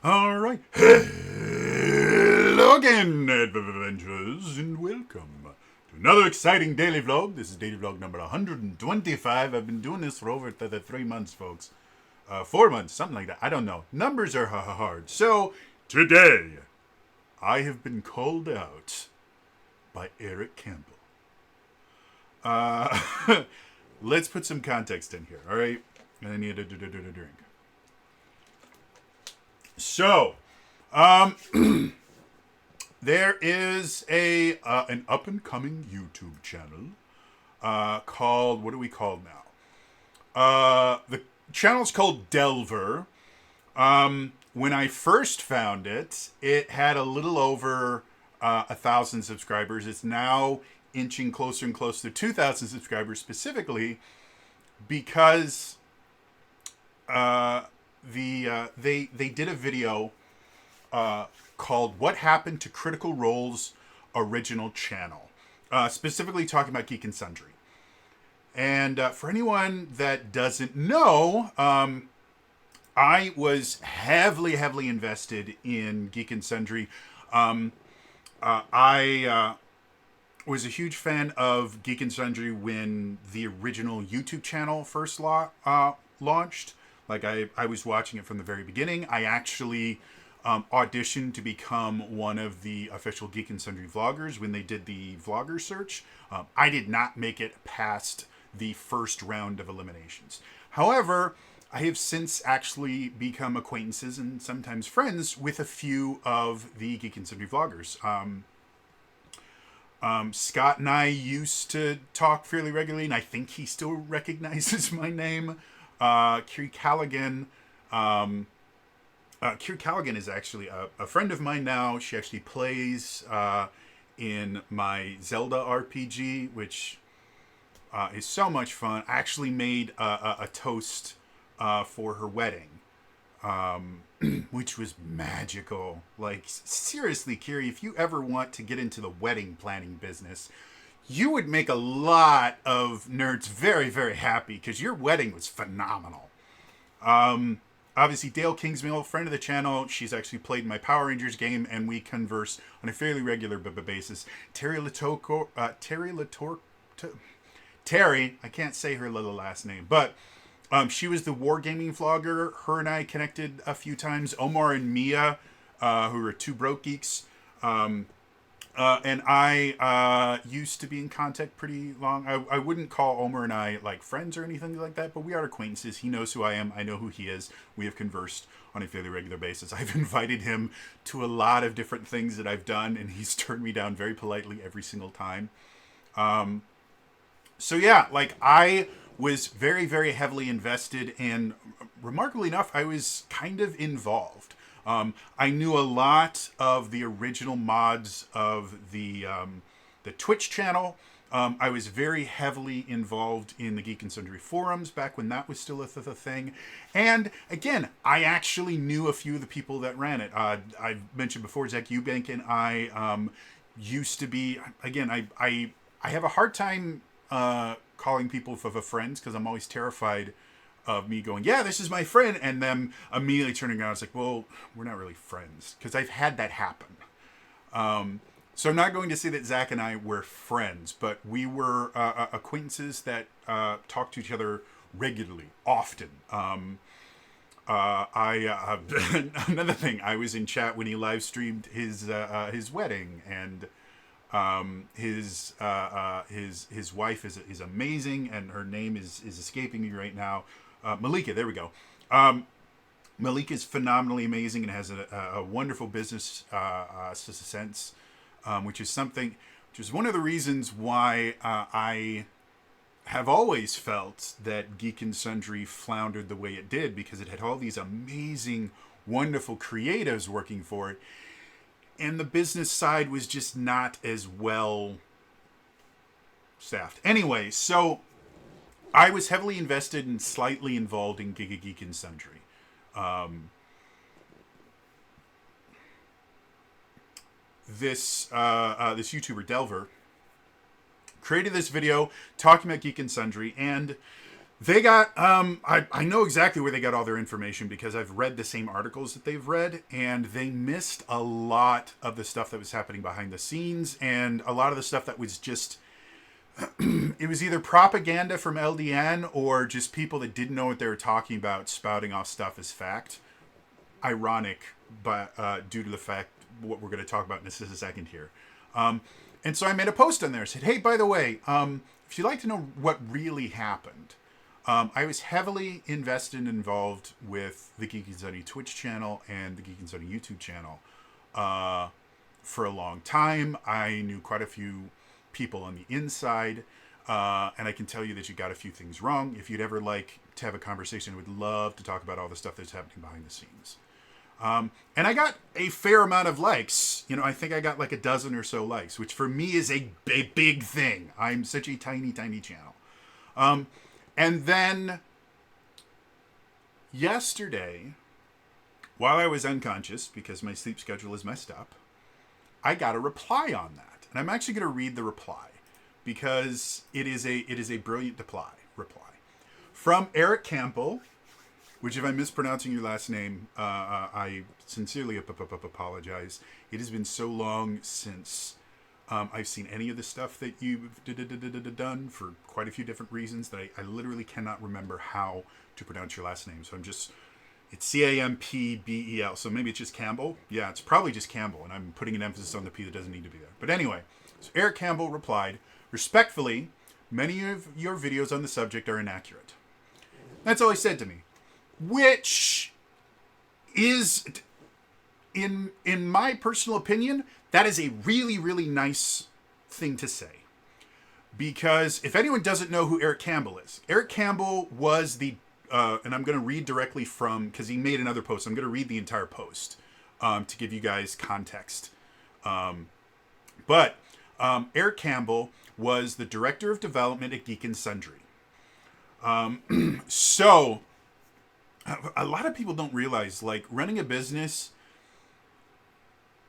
All right. Hello again, adventurers, and welcome to another exciting daily vlog. This is daily vlog number 125. I've been doing this for over 3 months, folks. 4 months, something like that. I don't know. Numbers are hard. So, today, I have been called out by Eric Campbell. Let's put some context in here, all right? And I need a drink. So, there is an up and coming YouTube channel called, what are we called now? The channel's called Delver. When I first found it, it had a little over 1,000 subscribers. It's now inching closer and closer to 2,000 subscribers, specifically because they did a video called "What Happened to Critical Role's Original Channel," specifically talking about Geek and Sundry. And for anyone that doesn't know, I was heavily invested in Geek and Sundry. I was a huge fan of Geek and Sundry when the original YouTube channel first launched. Like, I was watching it from the very beginning. I actually auditioned to become one of the official Geek and Sundry vloggers when they did the vlogger search. I did not make it past the first round of eliminations. However, I have since actually become acquaintances and sometimes friends with a few of the Geek and Sundry vloggers. Scott and I used to talk fairly regularly, and I think he still recognizes my name. Kiri Callaghan. Kiri Callaghan is actually a friend of mine now. She actually plays in my Zelda RPG, which is so much fun. I actually made a toast for her wedding, which was magical. Like, seriously, Kiri, if you ever want to get into the wedding planning business, you would make a lot of nerds very, very happy because your wedding was phenomenal. Obviously, Dale Kingsmill, friend of the channel, she's actually played in my Power Rangers game, and we converse on a fairly regular basis. Terry, I can't say her little last name, but she was the wargaming vlogger. Her and I connected a few times. Omar and Mia, who are two broke geeks. And I used to be in contact pretty long. I wouldn't call Omer and I like friends or anything like that, but we are acquaintances. He knows who I am. I know who he is. We have conversed on a fairly regular basis. I've invited him to a lot of different things that I've done, and he's turned me down very politely every single time. So yeah, like, I was very, very heavily invested, and remarkably enough, I was kind of involved. I knew a lot of the original mods of the Twitch channel. I was very heavily involved in the Geek and Sundry forums back when that was still a thing. And again, I actually knew a few of the people that ran it. I've mentioned before, Zach Eubank and I used to be, again, I have a hard time calling people for friends because I'm always terrified of me going, yeah, this is my friend, and them immediately turning around. It's like, well, we're not really friends, because I've had that happen. So I'm not going to say that Zach and I were friends, but we were acquaintances that talked to each other regularly, often. Another thing, I was in chat when he live streamed his wedding, and his wife is amazing, and her name is escaping me right now. Malika, there we go. Malika is phenomenally amazing and has a wonderful business sense, which is one of the reasons why I have always felt that Geek and Sundry floundered the way it did, because it had all these amazing, wonderful creatives working for it, and the business side was just not as well staffed. Anyway, so I was heavily invested and slightly involved in Geek and Sundry. This YouTuber, Delver, created this video talking about Geek and Sundry, and They got, I know exactly where they got all their information because I've read the same articles that they've read, and they missed a lot of the stuff that was happening behind the scenes, and a lot of the stuff that was just, it was either propaganda from LDN or just people that didn't know what they were talking about spouting off stuff as fact. Ironic, but due to the fact what we're going to talk about in just a second here. And so I made a post on there. I said, hey, by the way, if you'd like to know what really happened, I was heavily invested and involved with the Geek and Sunny Twitch channel and the Geek and Sunny YouTube channel for a long time. I knew quite a few people on the inside, and I can tell you that you got a few things wrong. If you'd ever like to have a conversation, I would love to talk about all the stuff that's happening behind the scenes. And I got a fair amount of likes. You know, I think I got like a dozen or so likes, which for me is a big thing. I'm such a tiny channel. And then yesterday, while I was unconscious because my sleep schedule is messed up, I got a reply on that. And I'm actually going to read the reply because it is a brilliant reply from Eric Campbell, which, if I'm mispronouncing your last name, I sincerely apologize. It has been so long since I've seen any of the stuff that you've done for quite a few different reasons that I literally cannot remember how to pronounce your last name. So it's Campbell. So maybe it's just Campbell. Yeah, it's probably just Campbell, and I'm putting an emphasis on the P that doesn't need to be there. But anyway, so Eric Campbell replied, respectfully, many of your videos on the subject are inaccurate. That's all he said to me. Which is, in my personal opinion, that is a really nice thing to say. Because if anyone doesn't know who Eric Campbell is, Eric Campbell was the, and I'm going to read directly from, because he made another post, I'm going to read the entire post to give you guys context. But Eric Campbell was the director of development at Geek and Sundry. So a lot of people don't realize, like, running a business,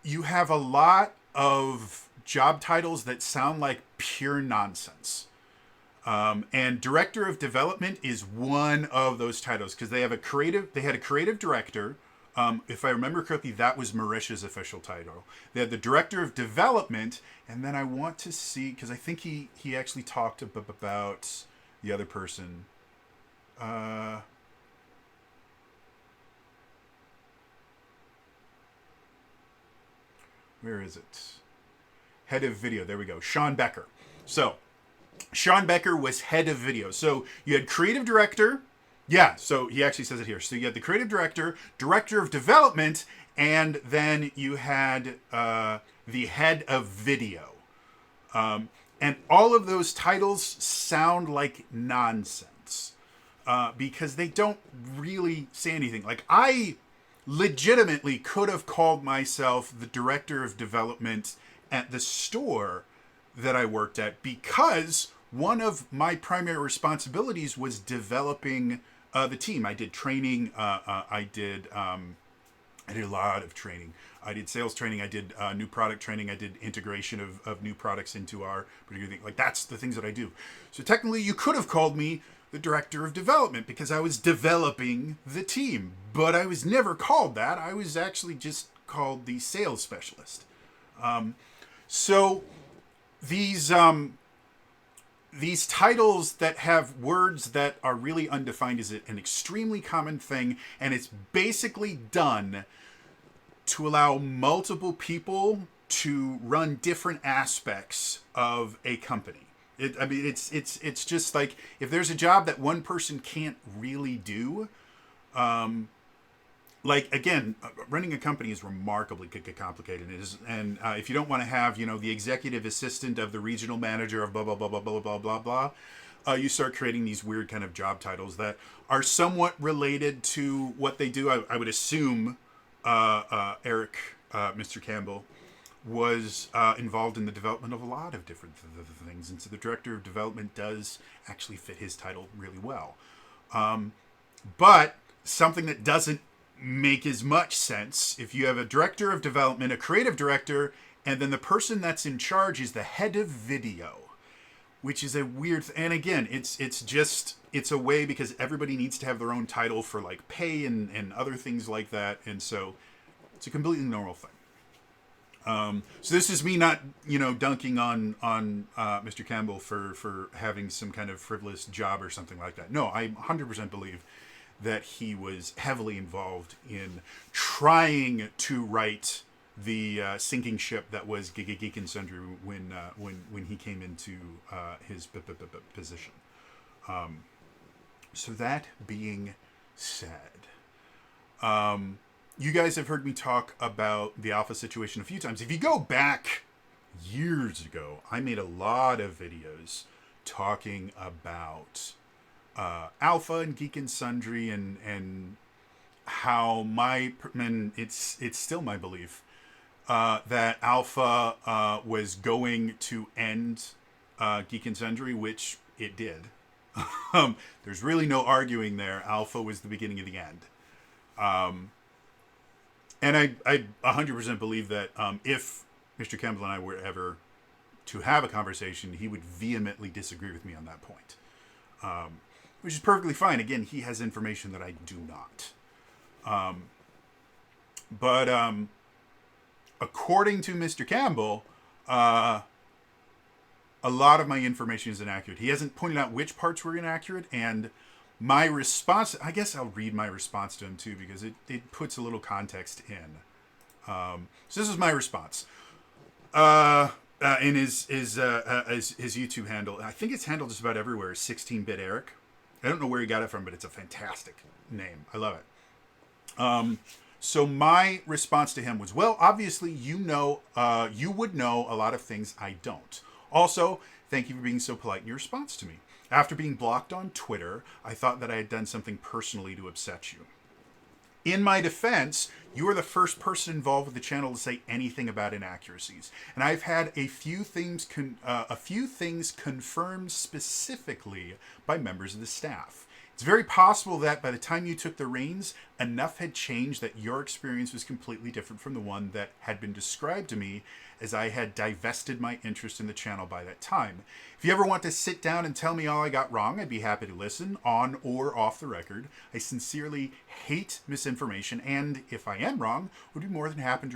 you have a lot of job titles that sound like pure nonsense. And director of development is one of those titles because they had a creative director. If I remember correctly, that was Marisha's official title. They had the director of development, and then I want to see, because I think he actually talked about the other person. Where is it? Head of video. There we go. Sean Becker. So, Sean Becker was head of video. So, you had creative director. Yeah, so he actually says it here. So, you had the creative director, director of development, and then you had the head of video. And all of those titles sound like nonsense because they don't really say anything. Like, I legitimately could have called myself the director of development at the store that I worked at because one of my primary responsibilities was developing the team. I did training. I did a lot of training. I did sales training. I did new product training. I did integration of new products into our particular thing. Like, that's the things that I do. So technically you could have called me the director of development because I was developing the team, but I was never called that. I was actually just called the sales specialist. So these titles that have words that are really undefined is an extremely common thing, and it's basically done to allow multiple people to run different aspects of a company. It's just like, if there's a job that one person can't really do, like, again, running a company is remarkably complicated. And if you don't want to have, the executive assistant of the regional manager of blah, blah, blah, blah, blah, blah, blah, blah, you start creating these weird kind of job titles that are somewhat related to what they do. I would assume Eric, Mr. Campbell, was involved in the development of a lot of different things. And so the director of development does actually fit his title really well. But something that doesn't make as much sense, if you have a director of development, a creative director, and then the person that's in charge is the head of video. which is a weird and again, it's a way because everybody needs to have their own title for like pay and other things like that, and so it's a completely normal thing. So this is me not, dunking on Mr. Campbell for having some kind of frivolous job or something like that. No, I 100% believe that he was heavily involved in trying to right the sinking ship that was Geek and Sundry when he came into his position. So that being said, you guys have heard me talk about the Alpha situation a few times. If you go back years ago, I made a lot of videos talking about Alpha and Geek and Sundry and how and it's still my belief that Alpha was going to end Geek and Sundry, which it did. There's really no arguing there. Alpha was the beginning of the end. And I 100% believe that if Mr. Campbell and I were ever to have a conversation, he would vehemently disagree with me on that point. Which is perfectly fine. Again, he has information that I do not. But according to Mr. Campbell, a lot of my information is inaccurate. He hasn't pointed out which parts were inaccurate, and my response, I guess I'll read my response to him too, because it puts a little context in. So this is my response. In his YouTube handle, I think it's handled just about everywhere, 16-bit Eric. I don't know where he got it from, but it's a fantastic name. I love it. So my response to him was, well, obviously, you would know a lot of things I don't. Also, thank you for being so polite in your response to me. After being blocked on Twitter, I thought that I had done something personally to upset you. In my defense, you are the first person involved with the channel to say anything about inaccuracies, and I've had a few things confirmed specifically by members of the staff. It's very possible that by the time you took the reins, enough had changed that your experience was completely different from the one that had been described to me, as I had divested my interest in the channel by that time. If you ever want to sit down and tell me all I got wrong, I'd be happy to listen, on or off the record. I sincerely hate misinformation, and if I am wrong, would be more than happy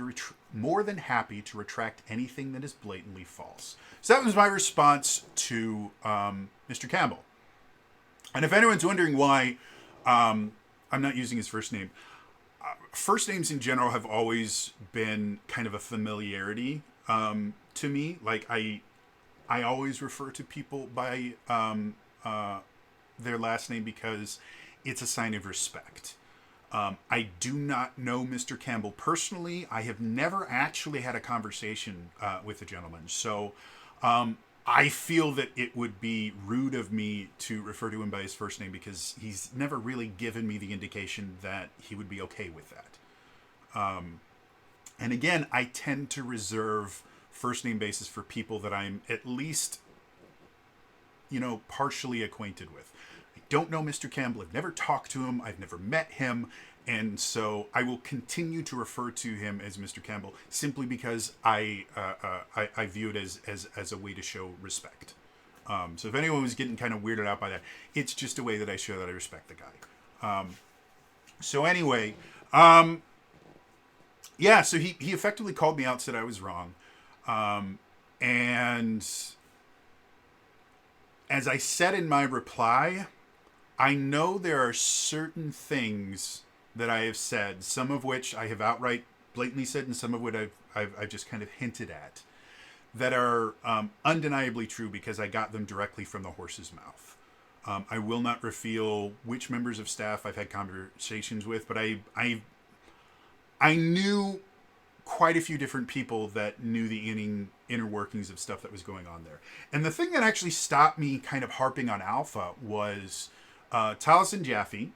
to retract anything that is blatantly false. So that was my response to Mr. Campbell. And if anyone's wondering why I'm not using his first name, first names in general have always been kind of a familiarity to me. Like I always refer to people by their last name because it's a sign of respect. I do not know Mr. Campbell personally. I have never actually had a conversation with the gentleman. So I feel that it would be rude of me to refer to him by his first name because he's never really given me the indication that he would be okay with that. And again, I tend to reserve first name basis for people that I'm at least, partially acquainted with. I don't know Mr. Campbell. I've never talked to him. I've never met him. And so I will continue to refer to him as Mr. Campbell simply because I view it as a way to show respect. So if anyone was getting kind of weirded out by that, it's just a way that I show that I respect the guy. So anyway, so he effectively called me out, said I was wrong. And as I said in my reply, I know there are certain things that I have said, some of which I have outright blatantly said, and some of which I've just kind of hinted at, that are undeniably true because I got them directly from the horse's mouth. I will not reveal which members of staff I've had conversations with, but I knew quite a few different people that knew the inner workings of stuff that was going on there. And the thing that actually stopped me kind of harping on Alpha was Taliesin Jaffe,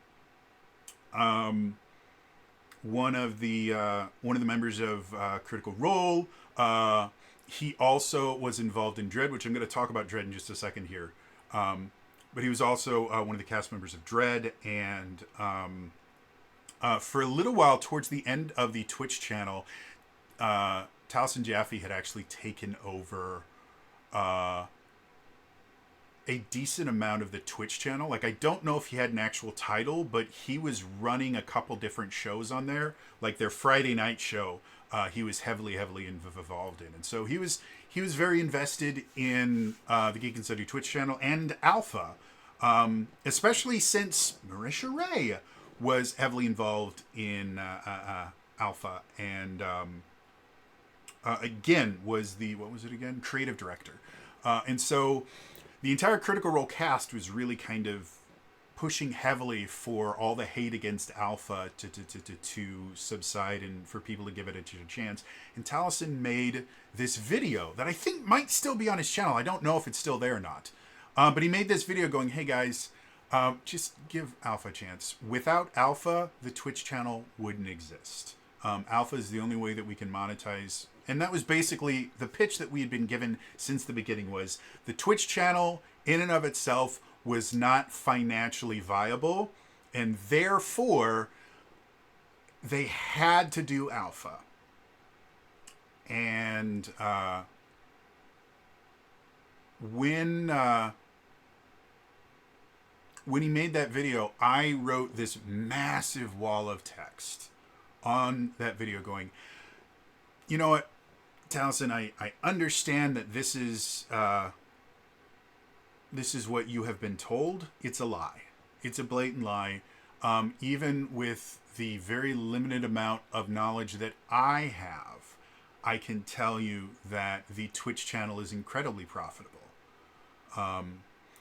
one of the members of Critical Role. He also was involved in Dread, which I'm going to talk about Dread in just a second here. But he was also one of the cast members of Dread, and for a little while towards the end of the Twitch channel, Taliesin Jaffe had actually taken over a decent amount of the Twitch channel. Like, I don't know if he had an actual title, but he was running a couple different shows on there. Like their Friday night show, he was heavily involved in. And so he was very invested in the Geek and Study Twitch channel and Alpha, especially since Marisha Ray was heavily involved in Alpha, and again was the, what was it again, creative director. And so the entire Critical Role cast was really kind of pushing heavily for all the hate against Alpha to subside and for people to give it a chance. And Taliesin made this video that I think might still be on his channel. I don't know if it's still there or not. But he made this video going, hey guys, just give Alpha a chance. Without Alpha, the Twitch channel wouldn't exist. Alpha is the only way that we can monetize. And that was basically the pitch that we had been given since the beginning, was the Twitch channel in and of itself was not financially viable, and therefore they had to do Alpha. And when he made that video, I wrote this massive wall of text on that video going, you know what, Taliesin, I understand that this is what you have been told. It's a lie. It's a blatant lie. Even with the very limited amount of knowledge that I have, I can tell you that the Twitch channel is incredibly profitable.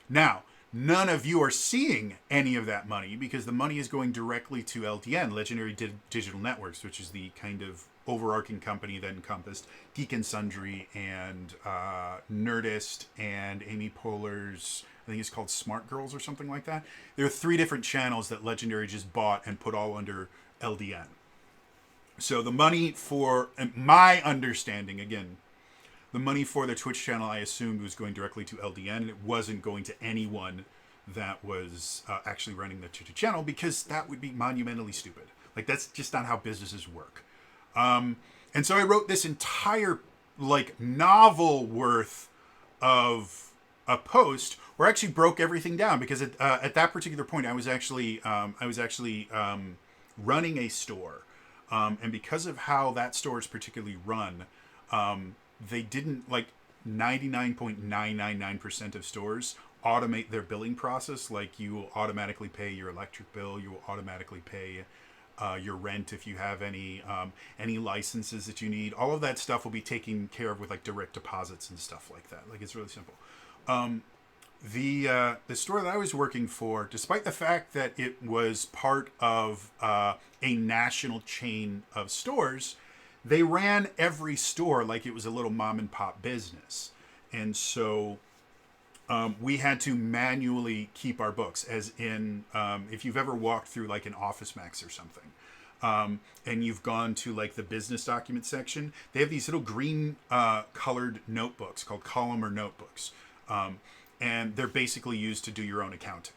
Now, none of you are seeing any of that money because the money is going directly to LDN, Legendary Digital Networks, which is the kind of overarching company that encompassed Geek and Sundry and Nerdist and Amy Poehler's, I think it's called Smart Girls or something like that. There are 3 different channels that Legendary just bought and put all under LDN. So the money for, my understanding, again, the money for the Twitch channel I assumed was going directly to LDN, and it wasn't going to anyone that was actually running the Twitch channel, because that would be monumentally stupid. Like, that's just not how businesses work. And so I wrote this entire, like, novel worth of a post where I actually broke everything down, because at that particular point I was actually running a store, and because of how that store is particularly run, they didn't, like, 99.999% of stores automate their billing process. Like, you will automatically pay your electric bill, you will automatically pay your rent if you have any licenses that you need. All of that stuff will be taken care of with, like, direct deposits and stuff like that. Like, it's really simple. The store that I was working for, despite the fact that it was part of a national chain of stores, they ran every store like it was a little mom and pop business. And so we had to manually keep our books, as in, if you've ever walked through like an Office Max or something, and you've gone to like the business document section, they have these little green colored notebooks called columnar notebooks. And they're basically used to do your own accounting.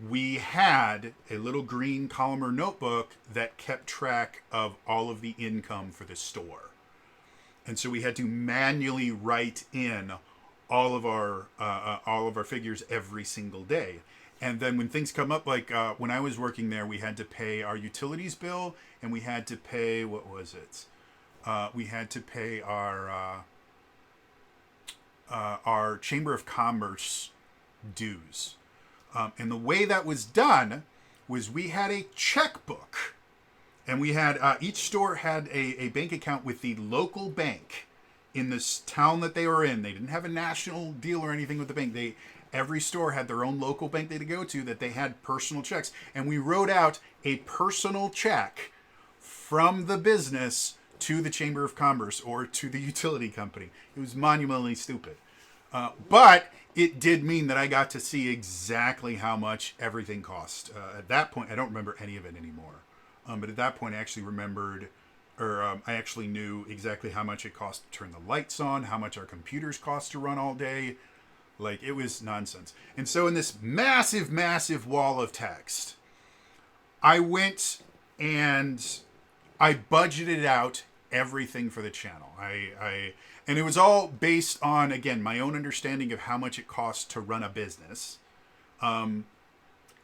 We had a little green columnar notebook that kept track of all of the income for the store. And so we had to manually write in all of our figures every single day. And then when things come up, like when I was working there, we had to pay our utilities bill, and we had to pay, what was it? We had to pay our Chamber of Commerce dues. And the way that was done was we had a checkbook, and we had each store had a bank account with the local bank in this town that they were in. They didn't have a national deal or anything with the bank. Every store had their own local bank they had to go to, that they had personal checks. And we wrote out a personal check from the business to the Chamber of Commerce or to the utility company. It was monumentally stupid. But it did mean that I got to see exactly how much everything cost. At that point, I don't remember any of it anymore. But at that point, I actually remembered, I actually knew exactly how much it cost to turn the lights on, how much our computers cost to run all day. Like, it was nonsense. And so in this massive, massive wall of text, I went and I budgeted out everything for the channel. And it was all based on, again, my own understanding of how much it costs to run a business, and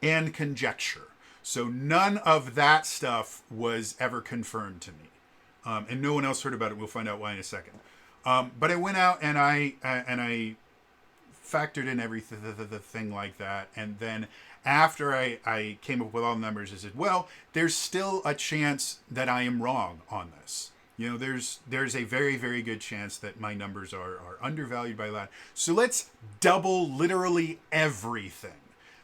conjecture. So none of that stuff was ever confirmed to me, and no one else heard about it. We'll find out why in a second. But I went out and I factored in everything, the thing like that, and then after I came up with all the numbers, I said, well, there's still a chance that I am wrong on this. You know, there's a very, very good chance that my numbers are undervalued by that. So let's double literally everything.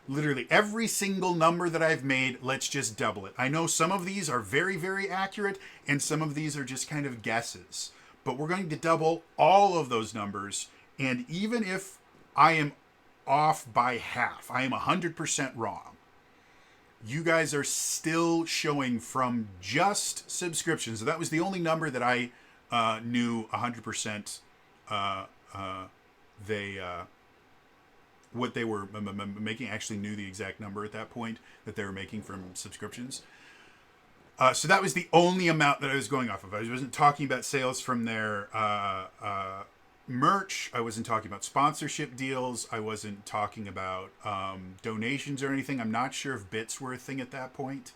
Literally every single number that I've made, let's just double it. I know some of these are very, very accurate, and some of these are just kind of guesses. But we're going to double all of those numbers, and even if I am off by half, I am 100% wrong, you guys are still showing from just subscriptions. So that was the only number that I knew 100% what they were making. Actually knew the exact number at that point that they were making from subscriptions. So that was the only amount that I was going off of. I wasn't talking about sales from their merch. I wasn't talking about sponsorship deals. I wasn't talking about donations or anything. I'm not sure if bits were a thing at that point.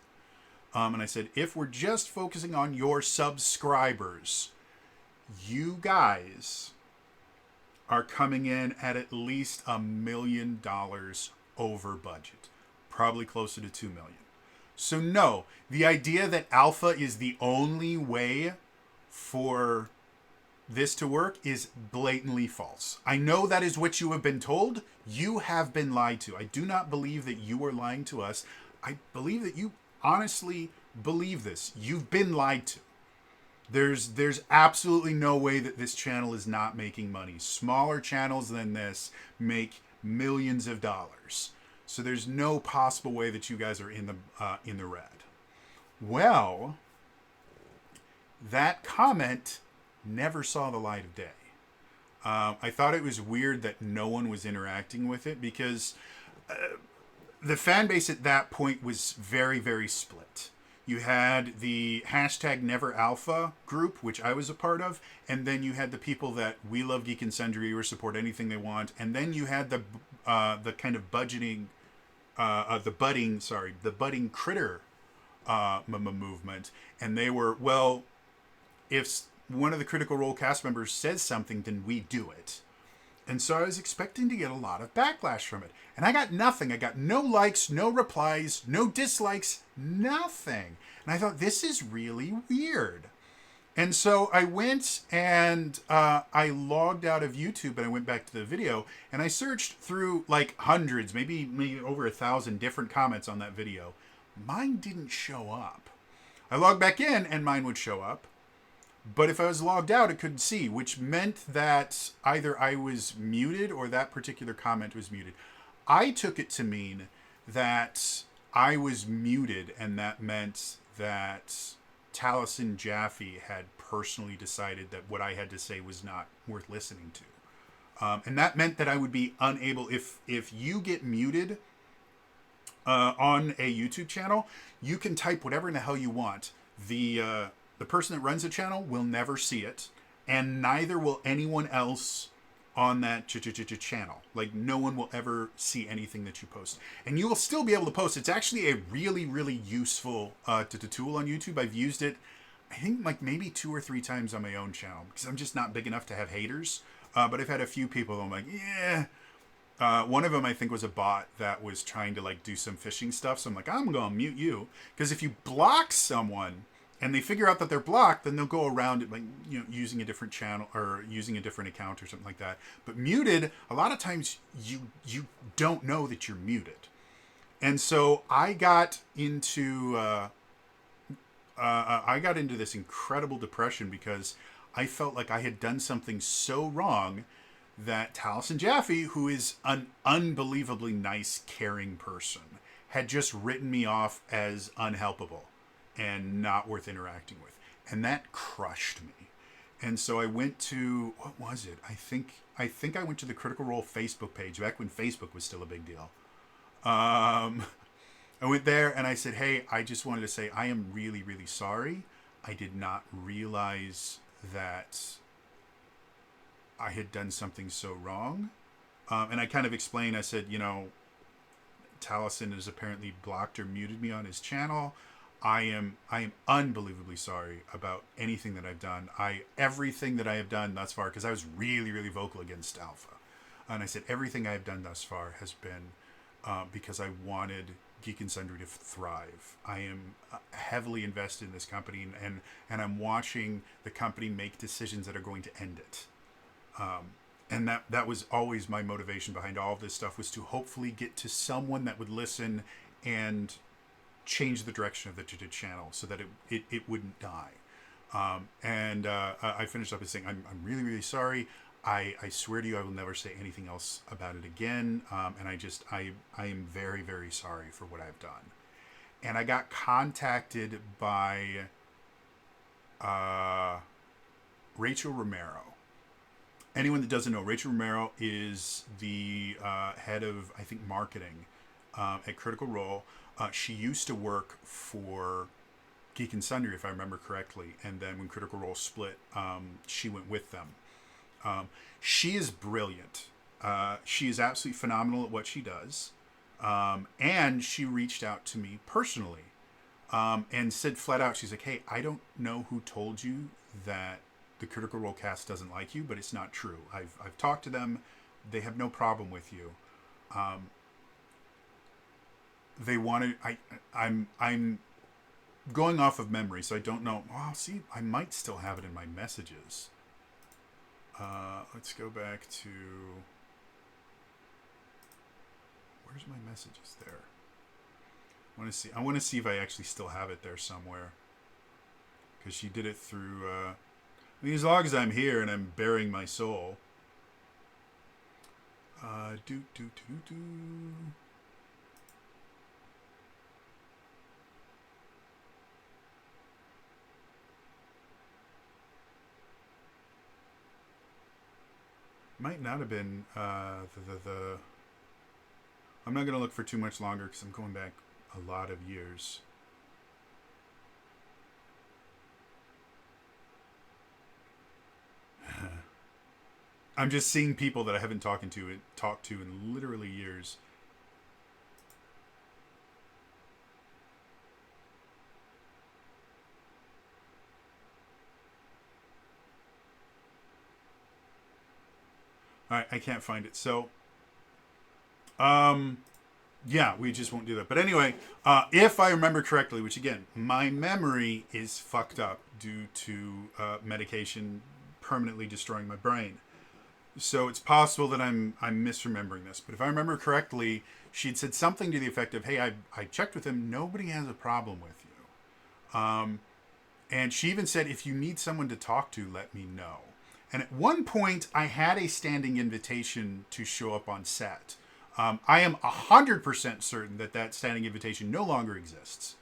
And I said, if we're just focusing on your subscribers, you guys are coming in at least $1 million over budget. Probably closer to $2 million. So no, the idea that alpha is the only way for this to work is blatantly false. I know that is what you have been told. You have been lied to. I do not believe that you are lying to us. I believe that you honestly believe this. You've been lied to. There's absolutely no way that this channel is not making money. Smaller channels than this make millions of dollars. So there's no possible way that you guys are in the red. Well, that comment never saw the light of day. I thought it was weird that no one was interacting with it, because the fan base at that point was very, very split. You had the hashtag Never Alpha group, which I was a part of, and then you had the people that we love Geek and Sundry or support anything they want, and then you had the kind of budgeting, the budding critter movement, and they were, well, if one of the Critical Role cast members says something, then we do it. And so I was expecting to get a lot of backlash from it. And I got nothing. I got no likes, no replies, no dislikes, nothing. And I thought, this is really weird. And so I went and I logged out of YouTube and I went back to the video and I searched through like hundreds, maybe over 1,000 different comments on that video. Mine didn't show up. I logged back in and mine would show up. But if I was logged out, it couldn't see, which meant that either I was muted or that particular comment was muted. I took it to mean that I was muted, and that meant that Taliesin Jaffe had personally decided that what I had to say was not worth listening to. And that meant that I would be unable, if you get muted on a YouTube channel, you can type whatever in the hell you want. The person that runs the channel will never see it, and neither will anyone else on that channel. Like, no one will ever see anything that you post. And you will still be able to post. It's actually a really, really useful tool on YouTube. I've used it, I think, like maybe 2 or 3 times on my own channel, because I'm just not big enough to have haters. But I've had a few people, I'm like, yeah. One of them, I think, was a bot that was trying to like do some phishing stuff. So I'm like, I'm going to mute you. Because if you block someone and they figure out that they're blocked, then they'll go around it, like, you know, using a different channel or using a different account or something like that. But muted, a lot of times you don't know that you're muted. And so I got into this incredible depression because I felt like I had done something so wrong that Taliesin Jaffe, who is an unbelievably nice, caring person, had just written me off as unhelpable and not worth interacting with. And that crushed me. And so I went to, what was it? I think I went to the Critical Role Facebook page back when Facebook was still a big deal. I went there and I said, hey, I just wanted to say I am really, really sorry. I did not realize that I had done something so wrong. And I kind of explained, I said, Taliesin has apparently blocked or muted me on his channel. I am unbelievably sorry about anything that I've done. Everything that I have done thus far, because I was really, really vocal against Alpha. And I said, everything I have done thus far has been because I wanted Geek and Sundry to thrive. I am heavily invested in this company, and I'm watching the company make decisions that are going to end it. And that was always my motivation behind all of this stuff, was to hopefully get to someone that would listen and change the direction of the channel so that it wouldn't die. I finished up by saying, I'm really, really sorry. I swear to you, I will never say anything else about it again. And I am very, very sorry for what I've done. And I got contacted by Rachel Romero. Anyone that doesn't know, Rachel Romero is the head of, I think, marketing at Critical Role. She used to work for Geek and Sundry, if I remember correctly. And then when Critical Role split, she went with them. She is brilliant. She is absolutely phenomenal at what she does. And she reached out to me personally and said flat out, she's like, hey, I don't know who told you that the Critical Role cast doesn't like you, but it's not true. I've talked to them. They have no problem with you. They want to, I'm going off of memory, so I don't know. Well, see, I might still have it in my messages. Let's go back to, where's my messages there? I want to see if I actually still have it there somewhere. Because she did it through, as long as I'm here and I'm bearing my soul. Might not have been the I'm not going to look for too much longer because I'm going back a lot of years. I'm just seeing people that I haven't talked to in literally years. All right, I can't find it. So, yeah, we just won't do that. But anyway, if I remember correctly, which again, my memory is fucked up due to medication permanently destroying my brain. So it's possible that I'm misremembering this. But if I remember correctly, she'd said something to the effect of, hey, I checked with him. Nobody has a problem with you. And she even said, if you need someone to talk to, let me know. And at one point, I had a standing invitation to show up on set. I am 100% certain that standing invitation no longer exists.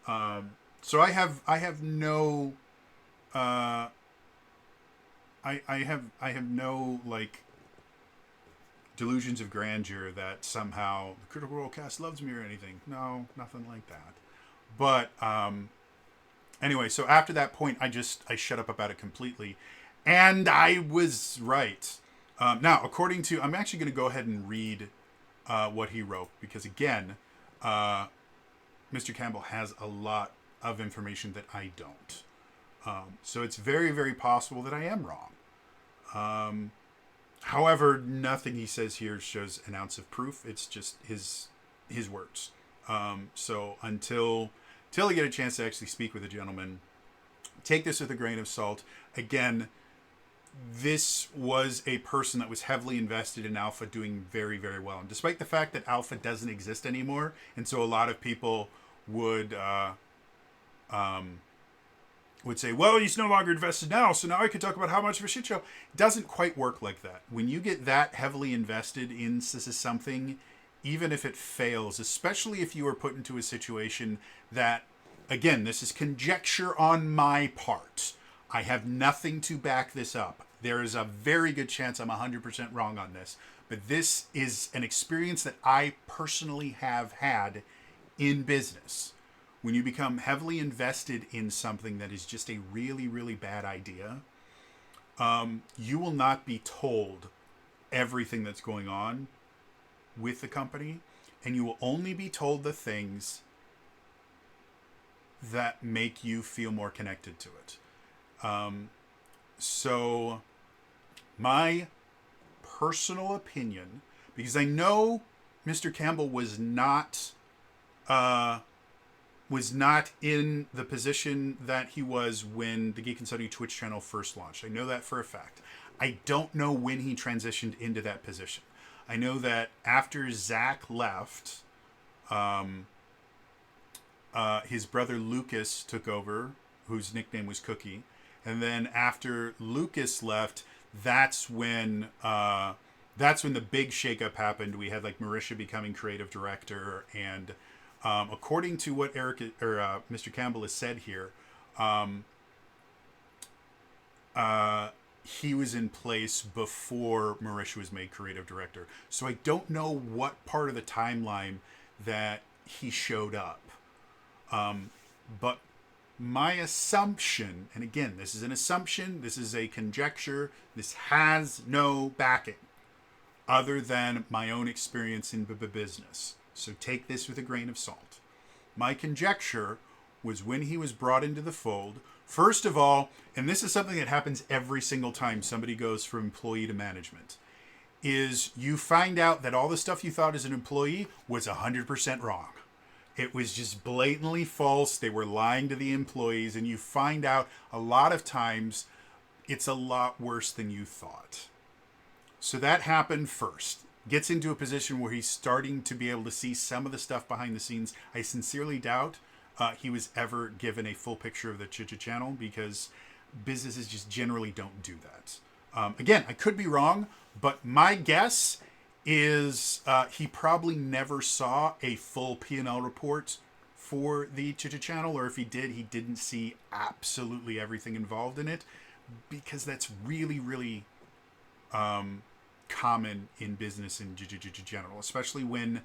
So I have no... I have no like delusions of grandeur that somehow the Critical Role cast loves me or anything. No, nothing like that. But anyway, so after that point, I shut up about it completely, and I was right. Now, according to, I'm actually going to go ahead and read what he wrote, because again, Mr. Campbell has a lot of information that I don't. So it's very, very possible that I am wrong. However, nothing he says here shows an ounce of proof. It's just his words. So until I get a chance to actually speak with a gentleman, take this with a grain of salt. Again, this was a person that was heavily invested in Alpha doing very, very well. And despite the fact that Alpha doesn't exist anymore, and so a lot of people would say, well, he's no longer invested now, so now I could talk about how much of a shit show. It doesn't quite work like that. When you get that heavily invested in something, even if it fails, especially if you are put into a situation that, again, this is conjecture on my part. I have nothing to back this up. There is a very good chance I'm 100% wrong on this. But this is an experience that I personally have had in business, when you become heavily invested in something that is just a really, really bad idea, you will not be told everything that's going on with the company, and you will only be told the things that make you feel more connected to it. So my personal opinion, because I know Mr. Campbell was not in the position that he was when the Geek and Sundry Twitch channel first launched. I know that for a fact. I don't know when he transitioned into that position. I know that after Zach left, his brother Lucas took over, whose nickname was Cookie. And then after Lucas left, that's when the big shakeup happened. We had like Marisha becoming creative director, and according to what Mr. Campbell has said here, he was in place before Marisha was made creative director. So I don't know what part of the timeline that he showed up. But my assumption, and again, this is an assumption, this is a conjecture, this has no backing other than my own experience in business. So take this with a grain of salt. My conjecture was when he was brought into the fold, first of all, and this is something that happens every single time somebody goes from employee to management, is you find out that all the stuff you thought as an employee was 100% wrong. It was just blatantly false. They were lying to the employees, and you find out a lot of times it's a lot worse than you thought. So that happened first. Gets into a position where he's starting to be able to see some of the stuff behind the scenes. I sincerely doubt he was ever given a full picture of the Chicha channel, because businesses just generally don't do that. Again, I could be wrong, but my guess is he probably never saw a full P&L report for the Chicha channel, or if he did, he didn't see absolutely everything involved in it, because that's really, really common in business in general, especially when,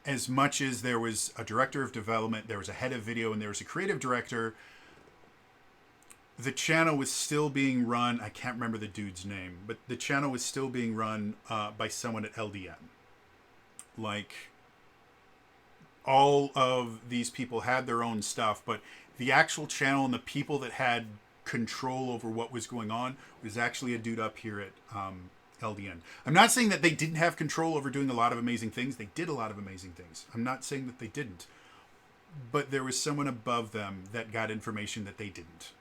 as much as there was a director of development, there was a head of video, and there was a creative director, the channel was still being run, I can't remember the dude's name, but the channel was still being run by someone at LDN. Like, all of these people had their own stuff, but the actual channel and the people that had control over what was going on was actually a dude up here at LDN. I'm not saying that they didn't have control over doing a lot of amazing things. They did a lot of amazing things. I'm not saying that they didn't. But there was someone above them that got information that they didn't.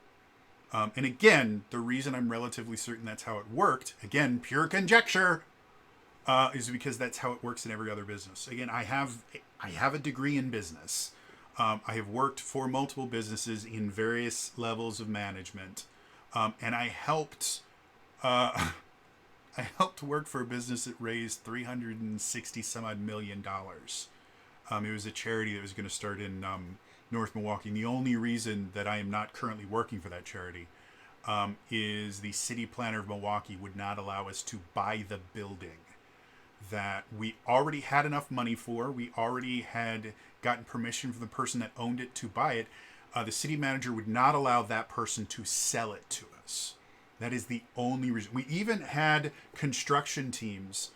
And again, the reason I'm relatively certain that's how it worked, again, pure conjecture, is because that's how it works in every other business. Again, I have a degree in business. I have worked for multiple businesses in various levels of management, and I helped work for a business that raised $360 some odd million. It was a charity that was going to start in North Milwaukee. And the only reason that I am not currently working for that charity is the city planner of Milwaukee would not allow us to buy the building that we already had enough money for. We already had gotten permission from the person that owned it to buy it. The city manager would not allow that person to sell it to us. That is the only reason. We even had construction teams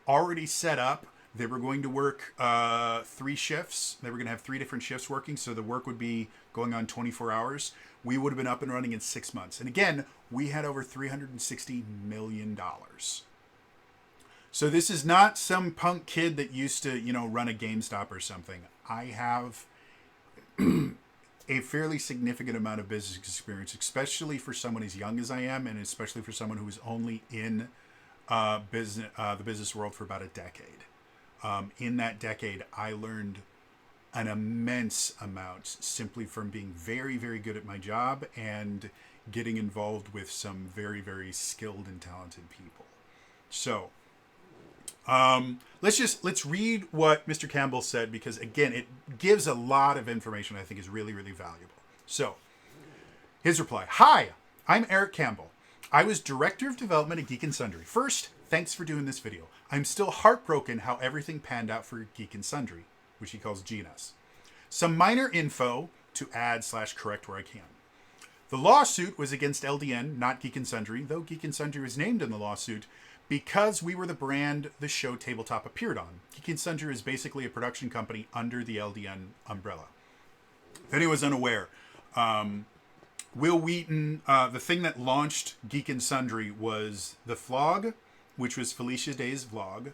already set up. They were going to work 3 shifts. They were going to have 3 different shifts working, so the work would be going on 24 hours. We would have been up and running in 6 months. And again, we had over $360 million. So this is not some punk kid that used to, run a GameStop or something. I have a fairly significant amount of business experience, especially for someone as young as I am, and especially for someone who was only in the business world for about a decade. In that decade, I learned an immense amount simply from being very, very good at my job and getting involved with some very, very skilled and talented people. So, let's read what Mr. Campbell said, because again, it gives a lot of information I think is really, really valuable. So, his reply: "Hi, I'm Eric Campbell. I was Director of Development at Geek and Sundry. First, thanks for doing this video. I'm still heartbroken how everything panned out for Geek and Sundry," which he calls GNS. Some minor info to add/correct where I can. The lawsuit was against LDN, not Geek and Sundry, though Geek and Sundry was named in the lawsuit because we were the brand the show Tabletop appeared on. Geek and Sundry is basically a production company under the LDN umbrella. If anyone's unaware, Will Wheaton, the thing that launched Geek and Sundry was the vlog, which was Felicia Day's vlog.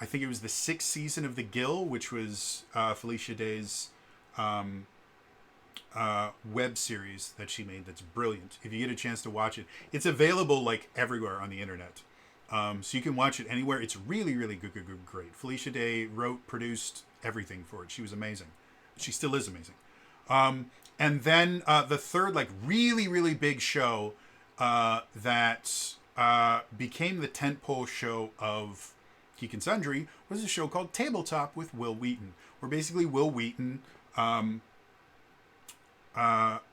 I think it was the 6th season of The Gill, which was Felicia Day's web series that she made. That's brilliant. If you get a chance to watch it, it's available like everywhere on the internet. So you can watch it anywhere. It's really, really good, great. Felicia Day wrote, produced everything for it. She was amazing. She still is amazing. And then the third, like, really, really big show that became the tentpole show of Geek and Sundry was a show called Tabletop with Will Wheaton, where basically Will Wheaton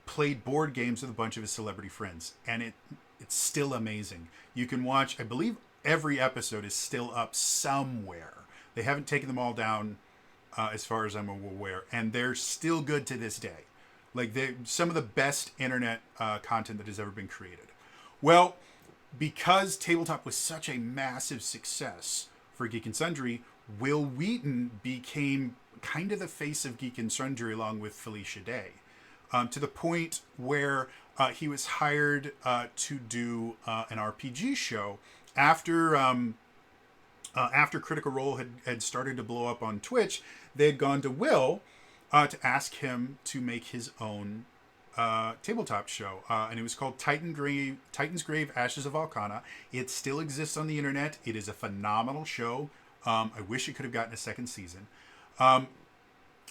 played board games with a bunch of his celebrity friends. And it's still amazing. You can watch, I believe every episode is still up somewhere. They haven't taken them all down as far as I'm aware. And they're still good to this day. Like, they're some of the best internet content that has ever been created. Well, because Tabletop was such a massive success for Geek and Sundry, Will Wheaton became kind of the face of Geek and Sundry along with Felicia Day. To the point where he was hired to do an RPG show after Critical Role had started to blow up on Twitch. They had gone to Will to ask him to make his own tabletop show, and it was called Titan's Grave, Ashes of Volcana. It still exists on the internet. It is a phenomenal show. I wish it could have gotten a second season.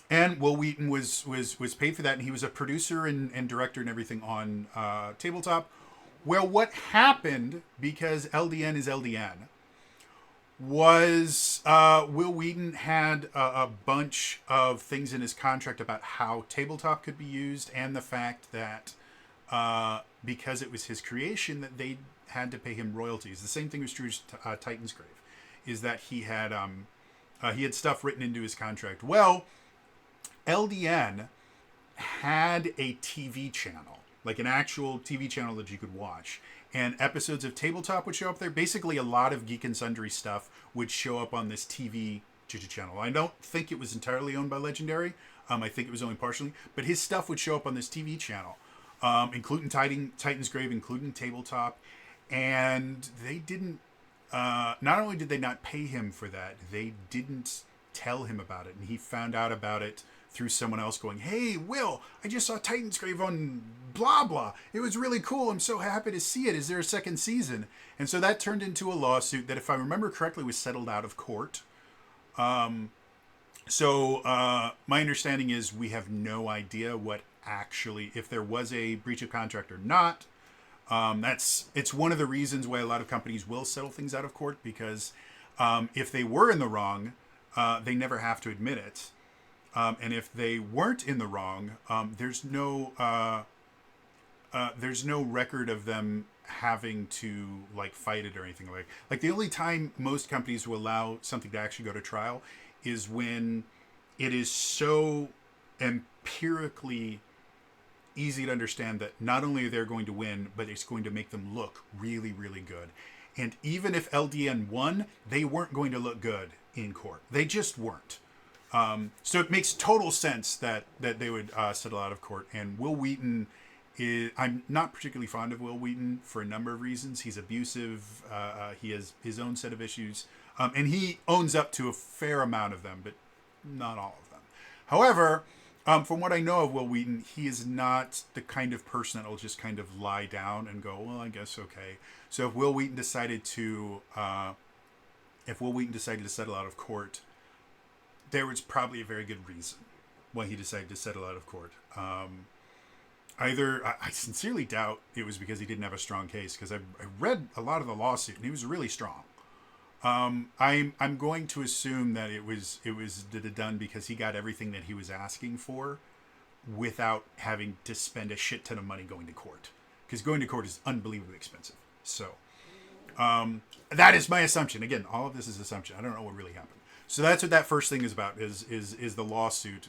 And Will Wheaton was paid for that, and he was a producer and director and everything on Tabletop. Well, what happened, because LDN is LDN, was Will Wheaton had a bunch of things in his contract about how Tabletop could be used, and the fact that because it was his creation, that they had to pay him royalties. The same thing was true to Titan's Grave, is that he had stuff written into his contract. Well, LDN had a TV channel, like an actual TV channel that you could watch. And episodes of Tabletop would show up there. Basically, a lot of Geek and Sundry stuff would show up on this TV channel. I don't think it was entirely owned by Legendary. I think it was only partially. But his stuff would show up on this TV channel, including Titan's Grave, including Tabletop. And they didn't... not only did they not pay him for that, they didn't tell him about it. And he found out about it through someone else going, "Hey, Will, I just saw Titan's Grave on blah, blah. It was really cool. I'm so happy to see it. Is there a second season?" And so that turned into a lawsuit that, if I remember correctly, was settled out of court. So my understanding is we have no idea what actually, if there was a breach of contract or not. It's one of the reasons why a lot of companies will settle things out of court, because if they were in the wrong, they never have to admit it. And if they weren't in the wrong, there's no record of them having to like fight it or anything like the only time most companies will allow something to actually go to trial is when it is so empirically easy to understand that not only are they going to win, but it's going to make them look really, really good. And even if LDN won, they weren't going to look good in court. They just weren't. So it makes total sense that they would settle out of court. And Will Wheaton I'm not particularly fond of Will Wheaton for a number of reasons. He's abusive. He has his own set of issues. And he owns up to a fair amount of them, but not all of them. However, from what I know of Will Wheaton, he is not the kind of person that will just kind of lie down and go, well, I guess okay. So if Will Wheaton decided to settle out of court, there was probably a very good reason why he decided to settle out of court. I sincerely doubt it was because he didn't have a strong case, because I read a lot of the lawsuit and he was really strong. I'm going to assume that it was done because he got everything that he was asking for without having to spend a shit ton of money going to court, because going to court is unbelievably expensive. So that is my assumption. Again, all of this is assumption. I don't know what really happened. So that's what that first thing is about, is the lawsuit.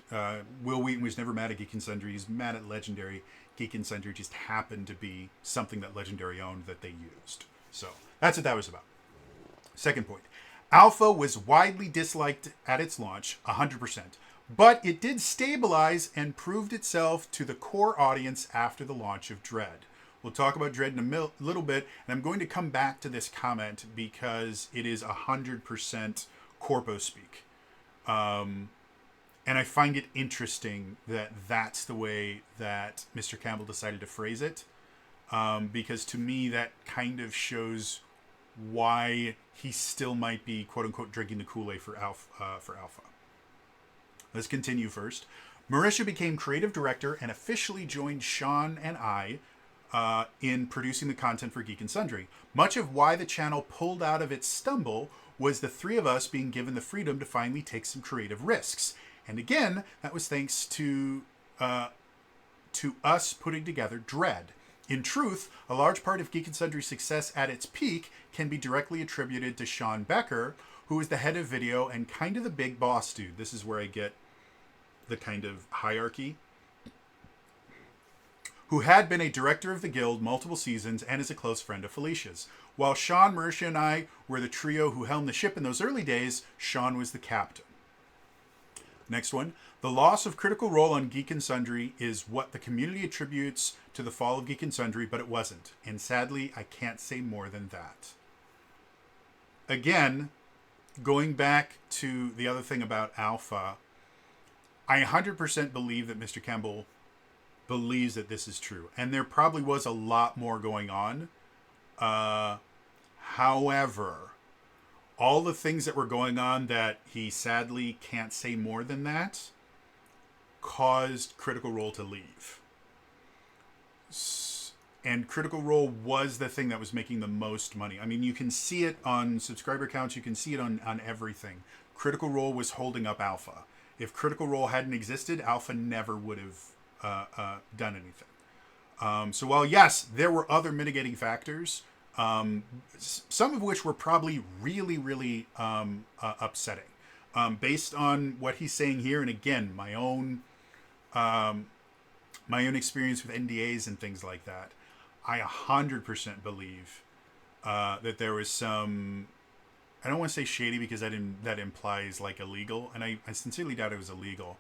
Will Wheaton was never mad at Geek and Sundry. He's mad at Legendary. Geek and Sundry just happened to be something that Legendary owned that they used. So that's what that was about. Second point. Alpha was widely disliked at its launch, 100%. But it did stabilize and proved itself to the core audience after the launch of Dread. We'll talk about Dread in a little bit, and I'm going to come back to this comment because it is 100% corpo speak. And I find it interesting that that's the way that Mr. Campbell decided to phrase it. Because to me, that kind of shows why he still might be, quote-unquote, drinking the Kool-Aid for Alpha. Let's continue first. Marisha became creative director and officially joined Sean and I in producing the content for Geek and Sundry. Much of why the channel pulled out of its stumble was the three of us being given the freedom to finally take some creative risks. And again, that was thanks to us putting together Dread. In truth, a large part of Geek and Sundry's success at its peak can be directly attributed to Sean Becker, who is the head of video and kind of the big boss dude. This is where I get the kind of hierarchy. Who had been a director of the guild multiple seasons and is a close friend of Felicia's. While Sean, Marisha, and I were the trio who helmed the ship in those early days, Sean was the captain. Next one. The loss of Critical Role on Geek and Sundry is what the community attributes to the fall of Geek and Sundry, but it wasn't. And sadly, I can't say more than that. Again, going back to the other thing about Alpha, I 100% believe that Mr. Campbell believes that this is true. And there probably was a lot more going on. However, all the things that were going on that he sadly can't say more than that caused Critical Role to leave. And Critical Role was the thing that was making the most money. I mean, you can see it on subscriber counts. You can see it on everything. Critical Role was holding up Alpha. If Critical Role hadn't existed, Alpha never would have done anything. So while, yes, there were other mitigating factors, some of which were probably really, really upsetting. Based on what he's saying here, and again, my own experience with NDAs and things like that, I 100% believe that there was some, I don't want to say shady because that implies like illegal, and I sincerely doubt it was illegal,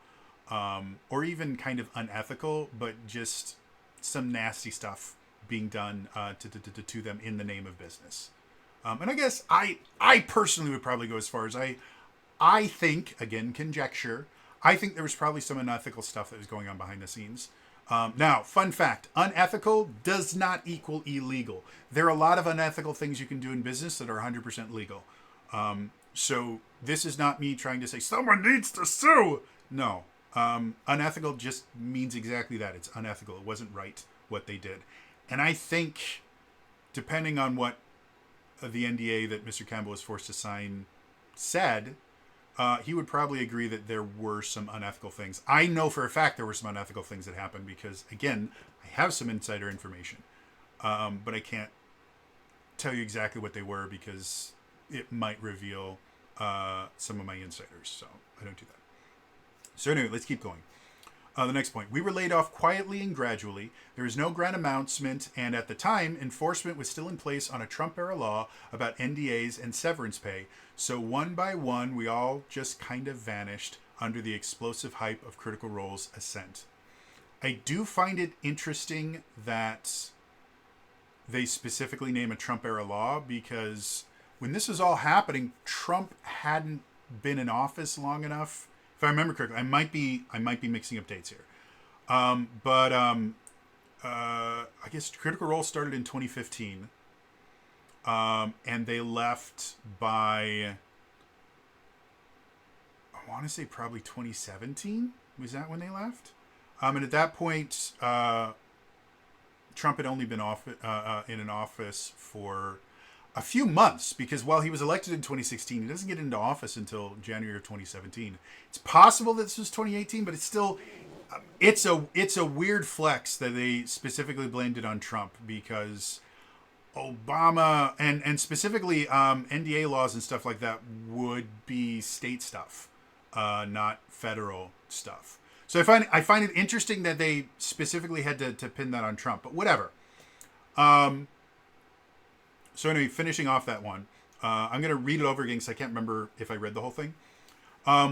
or even kind of unethical, but just some nasty stuff being done to them in the name of business. And I guess I personally would probably go as far as I think, again, conjecture, I think there was probably some unethical stuff that was going on behind the scenes. Now, fun fact, unethical does not equal illegal. There are a lot of unethical things you can do in business that are 100% legal. So this is not me trying to say someone needs to sue. No, unethical just means exactly that. It's unethical. It wasn't right what they did. And I think, depending on what the NDA that Mr. Campbell was forced to sign said, he would probably agree that there were some unethical things. I know for a fact there were some unethical things that happened because, again, I have some insider information. But I can't tell you exactly what they were because it might reveal some of my insiders. So I don't do that. So anyway, let's keep going. The next point. We were laid off quietly and gradually. There was no grand announcement, and at the time, enforcement was still in place on a Trump-era law about NDAs and severance pay. So one by one, we all just kind of vanished under the explosive hype of Critical Role's ascent. I do find it interesting that they specifically name a Trump-era law because when this was all happening, Trump hadn't been in office long enough. If I remember correctly, I might be mixing up dates here. But I guess Critical Role started in 2015. And they left by, I want to say probably 2017. Was that when they left? And at that point, Trump had only been in an office for a few months, because while he was elected in 2016, he doesn't get into office until January of 2017. It's possible that this was 2018, but it's still, it's a weird flex that they specifically blamed it on Trump, because Obama and specifically NDA laws and stuff like that would be state stuff, not federal stuff. So I find it interesting that they specifically had to pin that on Trump, but whatever. So anyway, finishing off that one, I'm going to read it over again because I can't remember if I read the whole thing.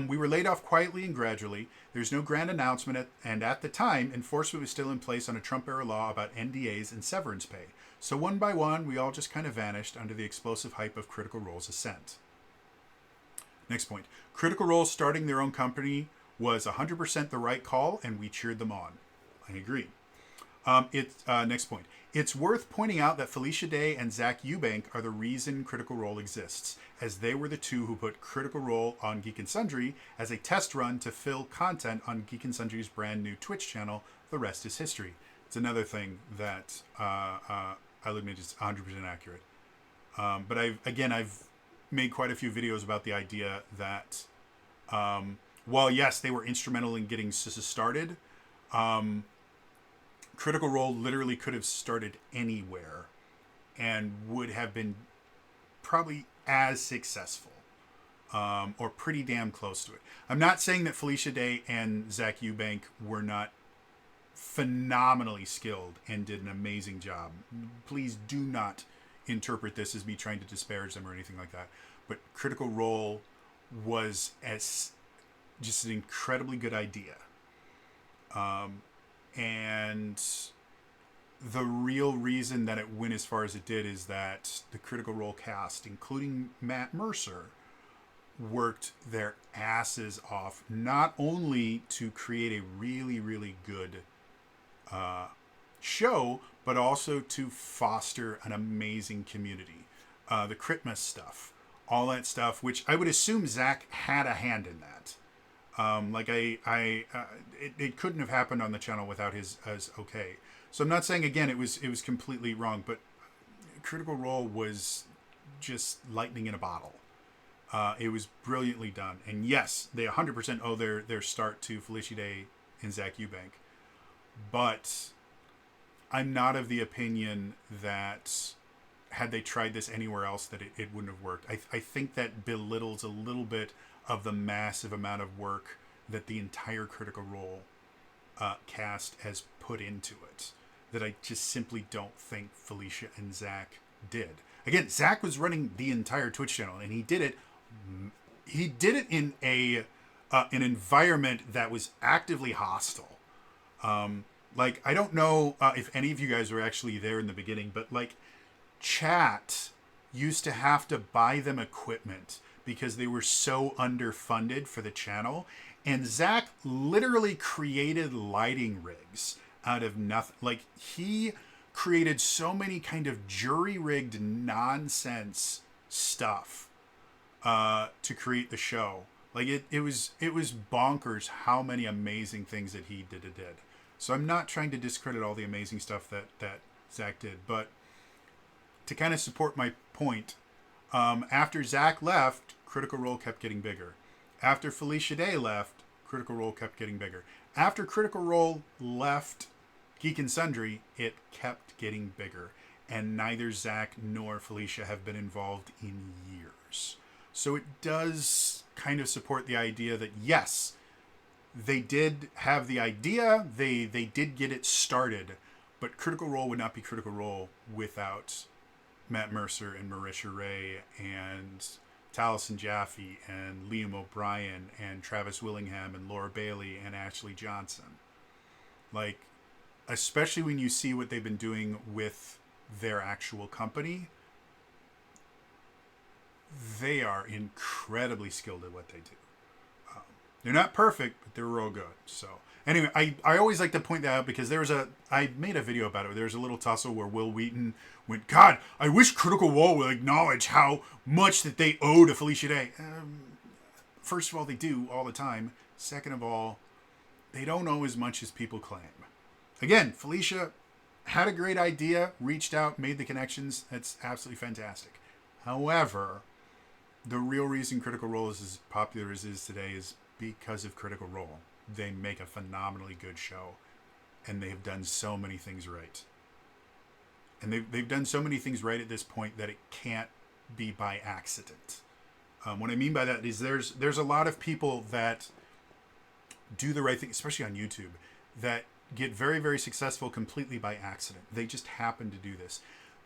We were laid off quietly and gradually. There's no grand announcement, and at the time, enforcement was still in place on a Trump-era law about NDAs and severance pay. So one by one, we all just kind of vanished under the explosive hype of Critical Role's ascent. Next point. Critical Role starting their own company was 100% the right call, and we cheered them on. I agree. Next point. It's worth pointing out that Felicia Day and Zach Eubank are the reason Critical Role exists, as they were the two who put Critical Role on Geek and Sundry as a test run to fill content on Geek and Sundry's brand new Twitch channel. The rest is history. It's another thing that I'll admit is 100% accurate. But I've made quite a few videos about the idea that while yes, they were instrumental in getting SISA started, Critical Role literally could have started anywhere and would have been probably as successful, or pretty damn close to it. I'm not saying that Felicia Day and Zach Eubank were not phenomenally skilled and did an amazing job. Please do not interpret this as me trying to disparage them or anything like that. But Critical Role was as just an incredibly good idea. And the real reason that it went as far as it did is that the Critical Role cast, including Matt Mercer, worked their asses off, not only to create a really, really good show, but also to foster an amazing community. The Critmas stuff, all that stuff, which I would assume Zach had a hand in that. It couldn't have happened on the channel without his okay. So I'm not saying again it was completely wrong, but Critical Role was just lightning in a bottle. It was brilliantly done, and yes, they 100% owe their start to Felicia Day and Zach Eubank. But I'm not of the opinion that had they tried this anywhere else that it wouldn't have worked. I think that belittles a little bit of the massive amount of work that the entire Critical Role cast has put into it, that I just simply don't think Felicia and Zach did. Again, Zach was running the entire Twitch channel, and he did it in an environment that was actively hostile. I don't know if any of you guys were actually there in the beginning, but chat used to have to buy them equipment because they were so underfunded for the channel. And Zach literally created lighting rigs out of nothing. He created so many kind of jury-rigged nonsense stuff to create the show. It was bonkers how many amazing things that he did. So I'm not trying to discredit all the amazing stuff that Zach did, but to kind of support my point, after Zach left, Critical Role kept getting bigger. After Felicia Day left, Critical Role kept getting bigger. After Critical Role left Geek and Sundry, it kept getting bigger. And neither Zach nor Felicia have been involved in years. So it does kind of support the idea that, yes, they did have the idea, they did get it started, but Critical Role would not be Critical Role without Matt Mercer and Marisha Ray and Taliesin Jaffe and Liam O'Brien and Travis Willingham and Laura Bailey and Ashley Johnson. Especially when you see what they've been doing with their actual company, they are incredibly skilled at what they do. They're not perfect, but they're real good. So anyway, I always like to point that out because I made a video about it. There was a little tussle where Will Wheaton went, God, I wish Critical Role would acknowledge how much that they owe to Felicia Day. First of all, they do all the time. Second of all, they don't owe as much as people claim. Again, Felicia had a great idea, reached out, made the connections. That's absolutely fantastic. However, the real reason Critical Role is as popular as it is today is because of Critical Role. They make a phenomenally good show, and they have done so many things right. And they've done so many things right at this point that it can't be by accident. What I mean by that is there's a lot of people that do the right thing, especially on YouTube, that get very, very successful completely by accident. They just happen to do this.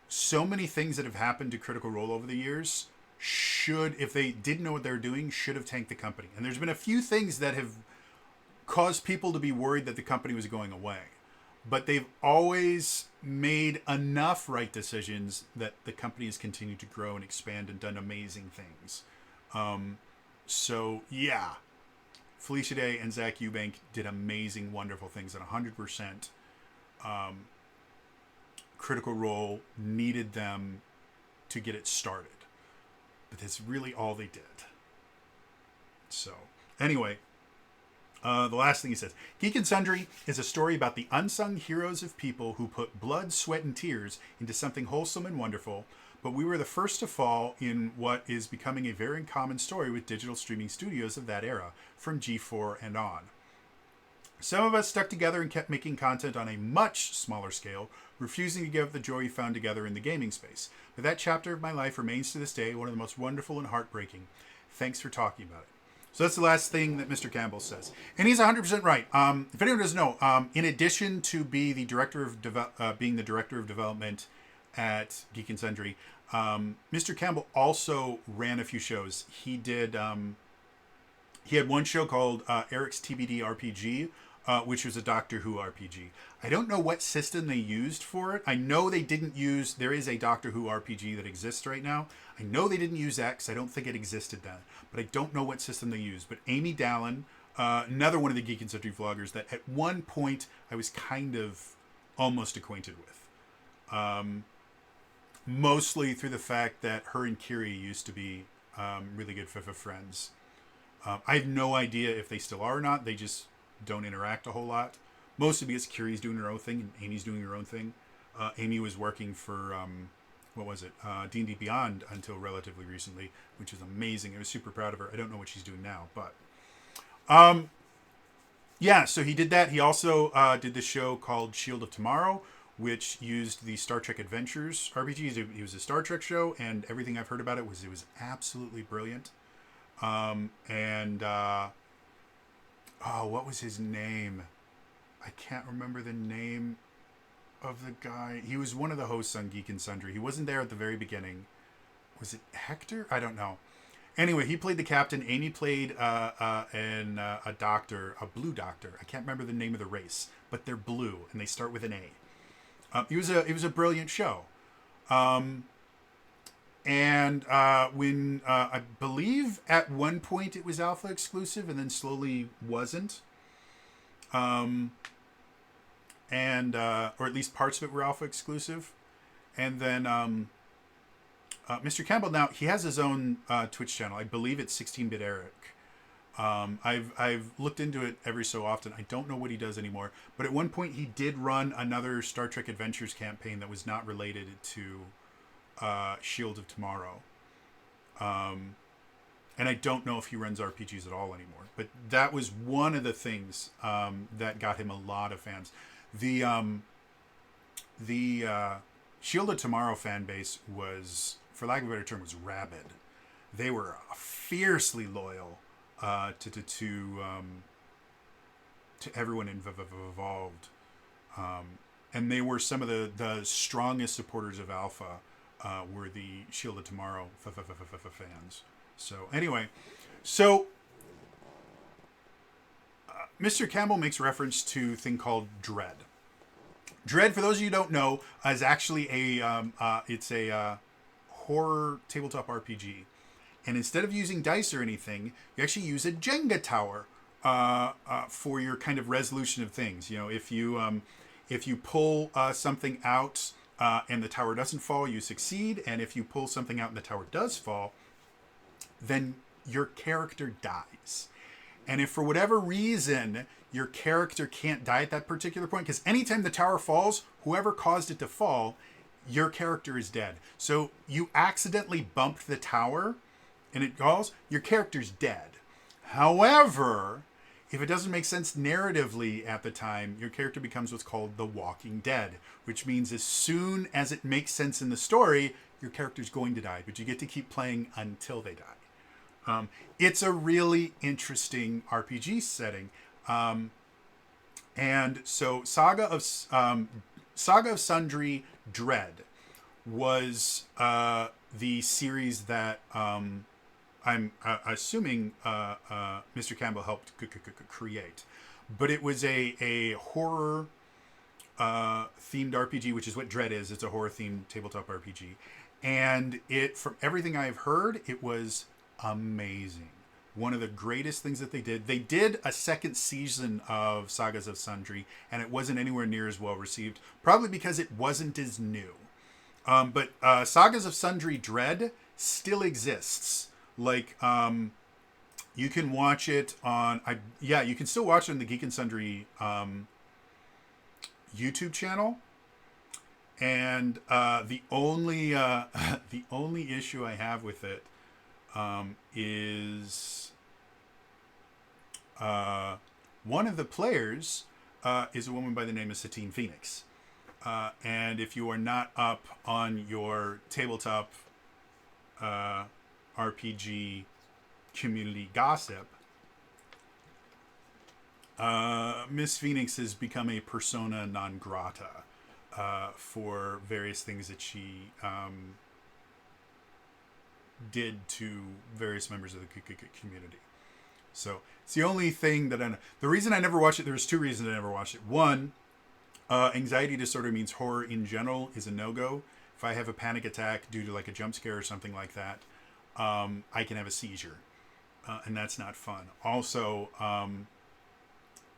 So many things that have happened to Critical Role over the years should, if they didn't know what they were doing, should have tanked the company. And there's been a few things that have caused people to be worried that the company was going away. But they've always made enough right decisions that the company has continued to grow and expand and done amazing things. So, yeah. Felicia Day and Zach Eubank did amazing, wonderful things. And 100% Critical Role needed them to get it started. But that's really all they did. So, anyway, the last thing he says, Geek and Sundry is a story about the unsung heroes of people who put blood, sweat, and tears into something wholesome and wonderful, but we were the first to fall in what is becoming a very common story with digital streaming studios of that era, from G4 and on. Some of us stuck together and kept making content on a much smaller scale, refusing to give up the joy we found together in the gaming space. But that chapter of my life remains to this day one of the most wonderful and heartbreaking. Thanks for talking about it. So that's the last thing that Mr. Campbell says. And he's 100% right. If anyone doesn't know, in addition to being the director of development at Geek and Sundry, Mr. Campbell also ran a few shows. He had one show called Eric's TBD RPG, which was a Doctor Who RPG. I don't know what system they used for it. I know they didn't use... There is a Doctor Who RPG that exists right now. I know they didn't use X. I don't think it existed then. But I don't know what system they used. But Amy Dallin, another one of the Geek and Sundry vloggers that at one point I was kind of almost acquainted with. Mostly through the fact that her and Kiri used to be really good friends. I have no idea if they still are or not. They just don't interact a whole lot. Mostly because Kiri's doing her own thing and Amy's doing her own thing. Amy was working for, D&D Beyond until relatively recently, which was amazing. I was super proud of her. I don't know what she's doing now, but... yeah, so he did that. He also did this show called Shield of Tomorrow, which used the Star Trek Adventures RPG. It was a Star Trek show, and everything I've heard about it was absolutely brilliant. What was his name? I can't remember the name of the guy. He was one of the hosts on Geek and Sundry. He wasn't there at the very beginning. Was it Hector? I don't know. Anyway, he played the captain. Amy played a doctor, a blue doctor. I can't remember the name of the race, but they're blue and they start with an A. It was a brilliant show. When I believe at one point it was Alpha exclusive and then slowly wasn't. Or at least parts of it were Alpha exclusive. And then Mr. Campbell, now he has his own Twitch channel. I believe it's 16-Bit Eric. I've looked into it every so often. I don't know what he does anymore. But at one point he did run another Star Trek Adventures campaign that was not related to Shield of Tomorrow. And I don't know if he runs RPGs at all anymore. But that was one of the things that got him a lot of fans. The Shield of Tomorrow fan base was, for lack of a better term, was rabid. They were fiercely loyal to everyone involved. And they were some of the strongest supporters of Alpha, were the Shield of Tomorrow fans. So anyway, Mr. Campbell makes reference to a thing called Dread. Dread, for those of you who don't know, is actually it's a horror tabletop RPG. And instead of using dice or anything, you actually use a Jenga tower for your kind of resolution of things. You know, if you pull something out and the tower doesn't fall, you succeed. And if you pull something out and the tower does fall, then your character dies. And if for whatever reason your character can't die at that particular point, because anytime the tower falls, whoever caused it to fall, your character is dead. So you accidentally bumped the tower and it falls, your character's dead. However, If it doesn't make sense narratively at the time, your character becomes what's called the Walking Dead, which means as soon as it makes sense in the story, your character's going to die, but you get to keep playing until they die. It's a really interesting RPG setting. And so Saga of Sundry Dread was the series that I'm assuming Mr. Campbell helped create. But it was a horror themed RPG, which is what Dread is. It's a horror themed tabletop RPG. And it, from everything I've heard, it was amazing. One of the greatest things that they did a second season of Sagas of Sundry, and it wasn't anywhere near as well received, probably because it wasn't as new. But Sagas of Sundry Dread still exists. Like, you can watch it on, you can still watch it on the Geek and Sundry YouTube channel. And the only issue I have with it is one of the players is a woman by the name of Satine Phoenix. And if you are not up on your tabletop RPG community gossip, Miss Phoenix has become a persona non grata for various things that she did to various members of the community. So it's the only thing that I know. The reason I never watched it, there's two reasons I never watched it. One, anxiety disorder means horror in general is a no-go. If I have a panic attack due to like a jump scare or something like that, I can have a seizure. And that's not fun. Also,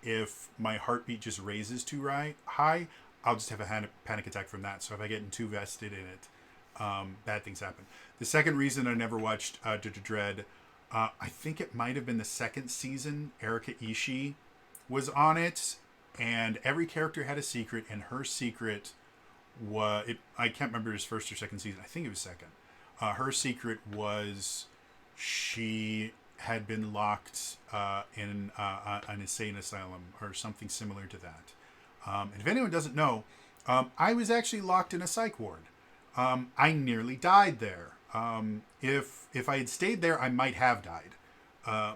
if my heartbeat just raises too high, I'll just have a panic attack from that. So if I get too vested in it, bad things happen. The second reason I never watched Dread, I think it might have been the second season. Erika Ishii was on it, and every character had a secret, and her secret was, I can't remember his first or second season. I think it was second. Her secret was she had been locked in an insane asylum or something similar to that. And if anyone doesn't know, I was actually locked in a psych ward. I nearly died there. If I had stayed there, I might have died,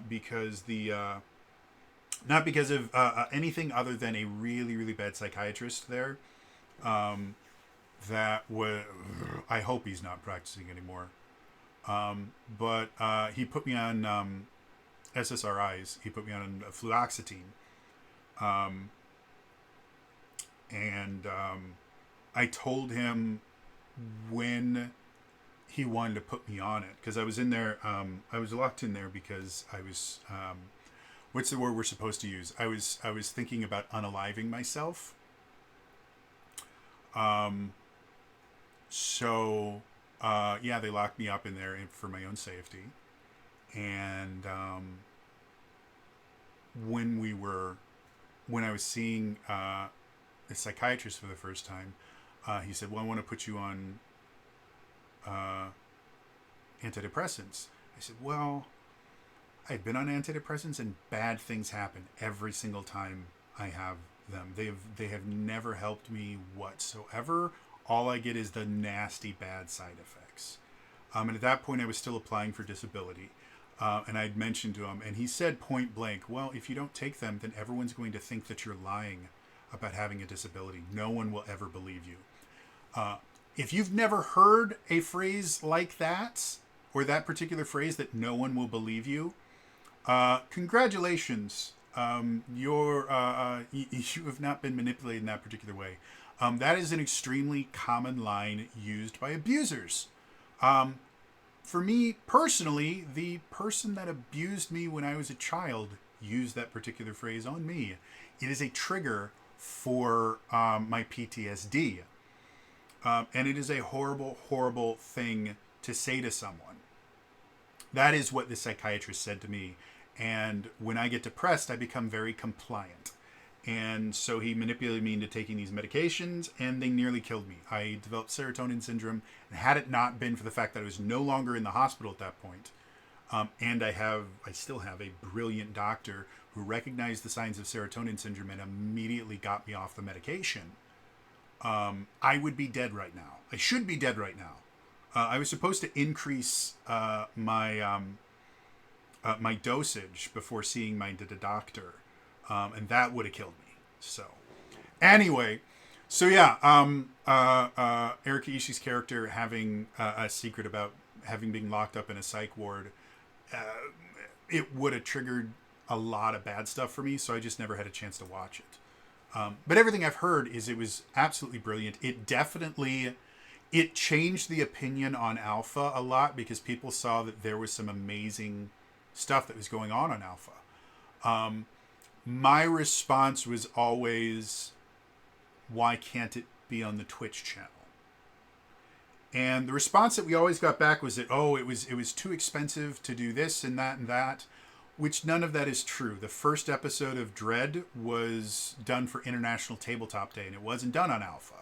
because not because of anything other than a really, really bad psychiatrist there. That was, I hope he's not practicing anymore. But he put me on SSRIs. He put me on fluoxetine. And I told him when he wanted to put me on it, because I was in there. I was locked in there because I was. What's the word we're supposed to use? I was thinking about unaliving myself. So they locked me up in there for my own safety. And when I was seeing a psychiatrist for the first time, he said, "Well, I want to put you on antidepressants." I said, "Well, I've been on antidepressants and bad things happen every single time I have them. They have never helped me whatsoever. All I get is the nasty bad side effects." And at that point, I was still applying for disability. And I'd mentioned to him, and he said point blank, "Well, if you don't take them, then everyone's going to think that you're lying about having a disability. No one will ever believe you." If you've never heard a phrase like that, or that particular phrase, that no one will believe you, congratulations. You have not been manipulated in that particular way. That is an extremely common line used by abusers. For me personally, the person that abused me when I was a child used that particular phrase on me. It is a trigger for my PTSD. And it is a horrible, horrible thing to say to someone. That is what the psychiatrist said to me. And when I get depressed, I become very compliant. And so he manipulated me into taking these medications, and they nearly killed me. I developed serotonin syndrome, and had it not been for the fact that I was no longer in the hospital at that point, and I still have a brilliant doctor who recognized the signs of serotonin syndrome and immediately got me off the medication, I would be dead right now. I should be dead right now. I was supposed to increase my my dosage before seeing my doctor, and that would have killed me. So, anyway, so yeah, Erika Ishii's character having a secret about having been locked up in a psych ward, it would have triggered a lot of bad stuff for me. So I just never had a chance to watch it. But everything I've heard is it was absolutely brilliant. It changed the opinion on Alpha a lot because people saw that there was some amazing stuff that was going on Alpha. My response was always, why can't it be on the Twitch channel? And the response that we always got back was that, it was too expensive to do this and that, which none of that is true. The first episode of Dread was done for International Tabletop Day, and it wasn't done on Alpha.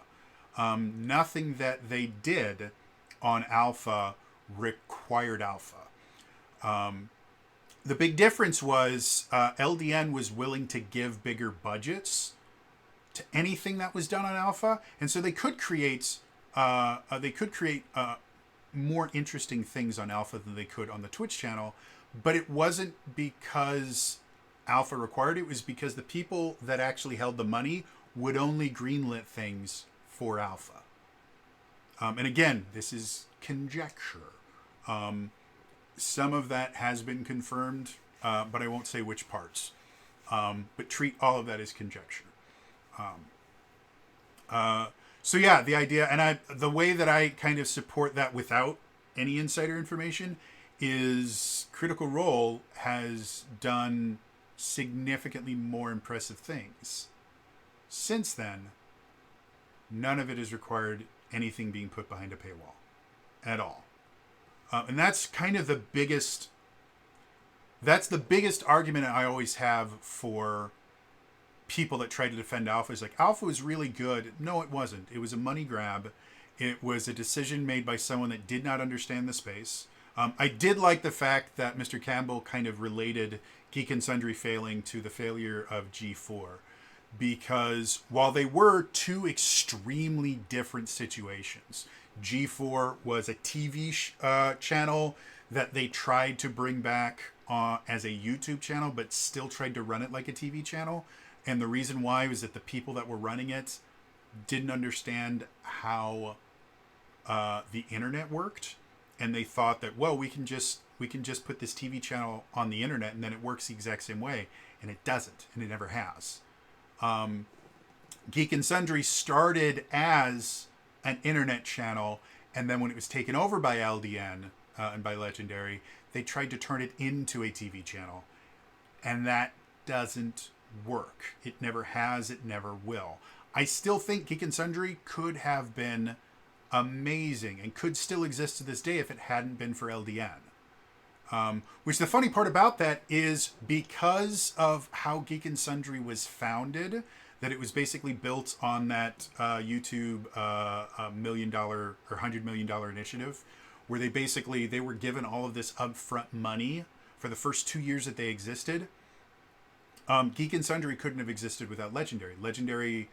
Nothing that they did on Alpha required Alpha. The big difference was LDN was willing to give bigger budgets to anything that was done on Alpha, and so they could create more interesting things on Alpha than they could on the Twitch channel. But it wasn't because Alpha required it. It was because the people that actually held the money would only greenlit things for Alpha. And again, this is conjecture. Some of that has been confirmed, but I won't say which parts. But treat all of that as conjecture. So yeah, the idea, and the way that I kind of support that without any insider information is Critical Role has done significantly more impressive things. Since then, none of it has required anything being put behind a paywall at all. And that's kind of the biggest argument I always have for people that try to defend Alpha. Is like, Alpha was really good. No, it wasn't. It was a money grab. It was a decision made by someone that did not understand the space. I did like the fact that Mr. Campbell kind of related Geek and Sundry failing to the failure of G4. Because while they were two extremely different situations, G4 was a TV channel that they tried to bring back as a YouTube channel, but still tried to run it like a TV channel. And the reason why was that the people that were running it didn't understand how the internet worked. And they thought that, well, we can just put this TV channel on the internet and then it works the exact same way. And it doesn't, and it never has. Geek and Sundry started as an internet channel, and then when it was taken over by LDN and by Legendary, they tried to turn it into a TV channel. And that doesn't work. It never has, it never will. I still think Geek and Sundry could have been amazing and could still exist to this day if it hadn't been for LDN. Which the funny part about that is because of how Geek and Sundry was founded, that it was basically built on that YouTube $1 million or $100 million initiative, where they were given all of this upfront money for the first 2 years that they existed. Geek and Sundry couldn't have existed without Legendary. Legendary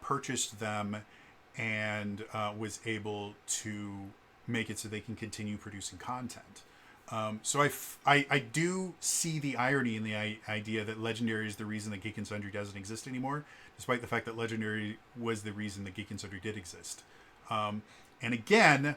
purchased them and was able to make it so they can continue producing content. So I do see the irony in the idea that Legendary is the reason that Geek and Sundry doesn't exist anymore, despite the fact that Legendary was the reason that Geek and Sundry did exist. And again,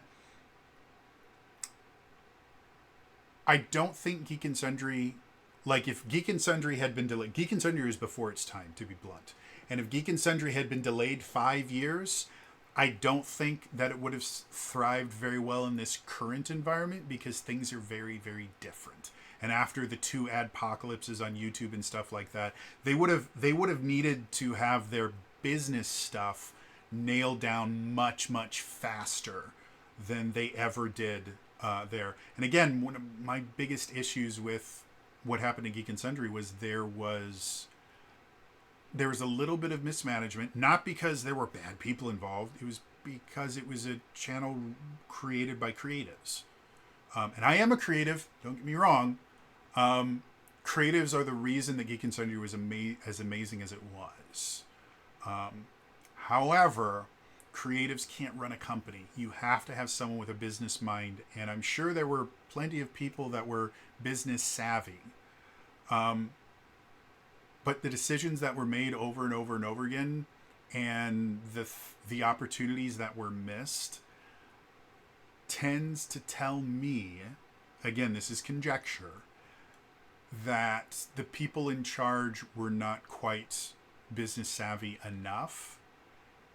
I don't think Geek and Sundry, like if Geek and Sundry had been delayed, Geek and Sundry is before its time, to be blunt. And if Geek and Sundry had been delayed 5 years, I don't think that it would have thrived very well in this current environment because things are very, very different. And after the 2 adpocalypses on YouTube and stuff like that, they would have needed to have their business stuff nailed down much, much faster than they ever did there. And again, one of my biggest issues with what happened to Geek and Sundry was there was a little bit of mismanagement, not because there were bad people involved. It was because it was a channel created by creatives. And I am a creative, don't get me wrong. creatives are the reason that Geek and Sundry was as amazing as it was. However, creatives can't run a company. You have to have someone with a business mind, and I'm sure there were plenty of people that were business savvy. But the decisions that were made over and over and over again, and the opportunities that were missed, tends to tell me, again, this is conjecture, that the people in charge were not quite business savvy enough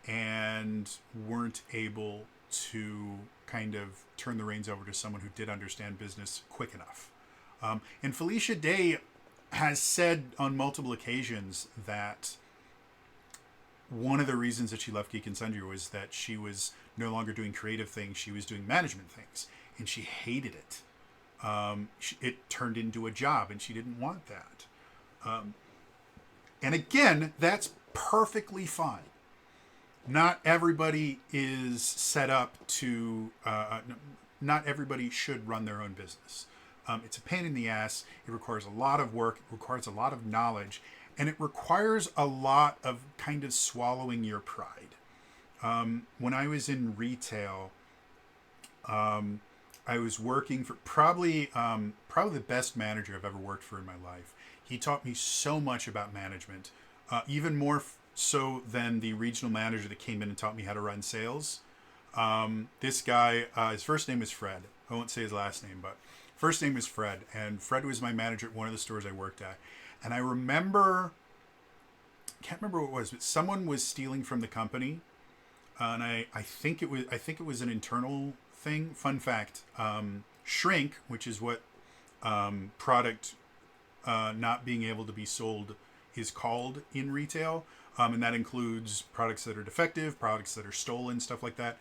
and weren't able to kind of turn the reins over to someone who did understand business quick enough. And Felicia Day has said on multiple occasions that one of the reasons that she left Geek and Sundry was that she was no longer doing creative things, she was doing management things, and she hated it. It turned into a job, and she didn't want that. And again, that's perfectly fine. Not everybody is set up to, not everybody should run their own business. It's a pain in the ass. It requires a lot of work. It requires a lot of knowledge. And it requires a lot of kind of swallowing your pride. When I was in retail, I was working for probably the best manager I've ever worked for in my life. He taught me so much about management, even more so than the regional manager that came in and taught me how to run sales. This guy, his first name is Fred. I won't say his last name, but first name is Fred. And Fred was my manager at one of the stores I worked at. And I can't remember what it was, but someone was stealing from the company. And I think it was an internal thing. Fun fact, shrink, which is what product not being able to be sold is called in retail. And that includes products that are defective, products that are stolen, stuff like that.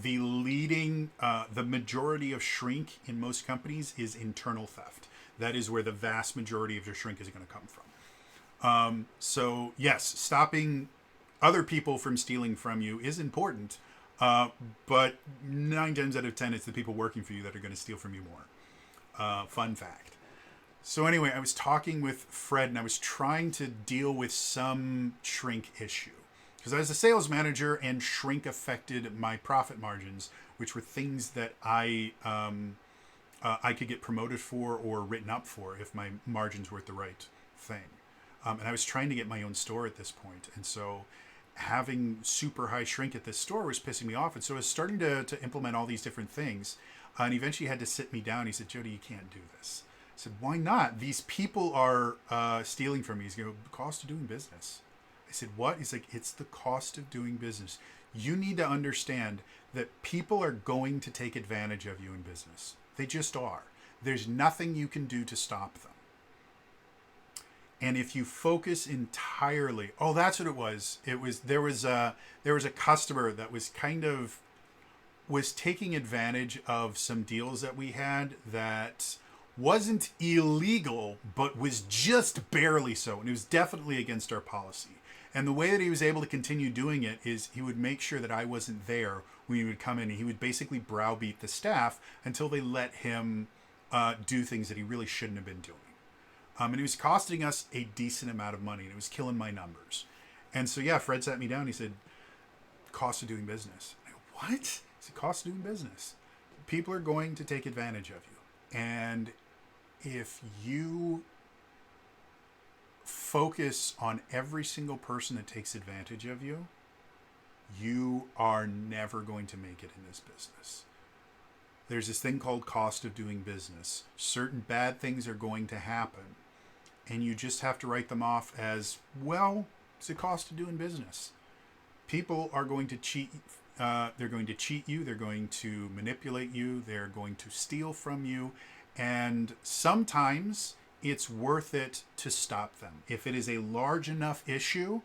The majority of shrink in most companies is internal theft. That is where the vast majority of your shrink is going to come from. So yes, stopping other people from stealing from you is important. But 9 times out of 10, it's the people working for you that are going to steal from you more. Fun fact. So anyway, I was talking with Fred and I was trying to deal with some shrink issue. Because I was a sales manager and shrink affected my profit margins, which were things that I could get promoted for or written up for if my margins were at the right thing. And I was trying to get my own store at this point. And so having super high shrink at this store was pissing me off. And so I was starting to implement all these different things. And eventually he had to sit me down. He said, Jody, you can't do this. I said, why not? These people are stealing from me. He's going, the cost of doing business. I said, what? He's like, it's the cost of doing business. You need to understand that people are going to take advantage of you in business. They just are. There's nothing you can do to stop them. And if you focus entirely, oh, that's what it was. There was a customer that was taking advantage of some deals that we had that wasn't illegal, but was just barely so. And it was definitely against our policy. And the way that he was able to continue doing it is he would make sure that I wasn't there when he would come in. And he would basically browbeat the staff until they let him do things that he really shouldn't have been doing. And it was costing us a decent amount of money. And it was killing my numbers. And so, yeah, Fred sat me down. He said, cost of doing business. I go, what? He said, cost of doing business. People are going to take advantage of you. And if you focus on every single person that takes advantage of you, you are never going to make it in this business. There's this thing called cost of doing business. Certain bad things are going to happen, and you just have to write them off as, well, it's the cost of doing business. People are going to cheat. They're going to cheat you. They're going to manipulate you. They're going to steal from you. And sometimes it's worth it to stop them. If it is a large enough issue,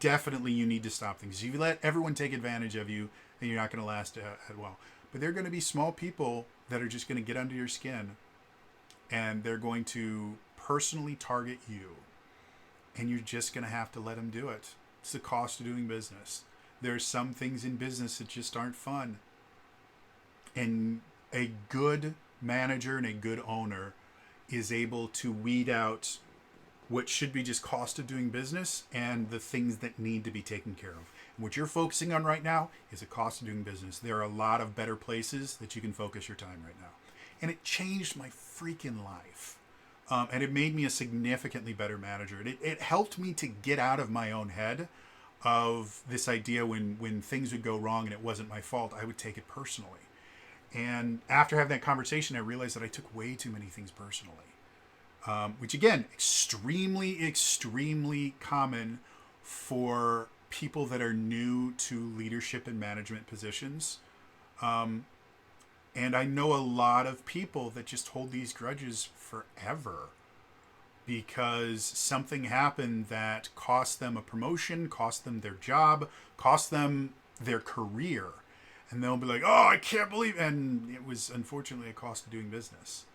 definitely you need to stop things. If you let everyone take advantage of you, then you're not going to last well. But there are going to be small people that are just going to get under your skin, and they're going to personally target you. And you're just going to have to let them do it. It's the cost of doing business. There are some things in business that just aren't fun. And a good manager and a good owner is able to weed out what should be just cost of doing business and the things that need to be taken care of. And what you're focusing on right now is a cost of doing business. There are a lot of better places that you can focus your time right now. And it changed my freaking life. And it made me a significantly better manager. It helped me to get out of my own head of this idea when things would go wrong and it wasn't my fault, I would take it personally. And after having that conversation, I realized that I took way too many things personally. Which again, extremely, extremely common for people that are new to leadership and management positions. And I know a lot of people that just hold these grudges forever because something happened that cost them a promotion, cost them their job, cost them their career. And they'll be like, oh, I can't believe it. And it was unfortunately a cost of doing business.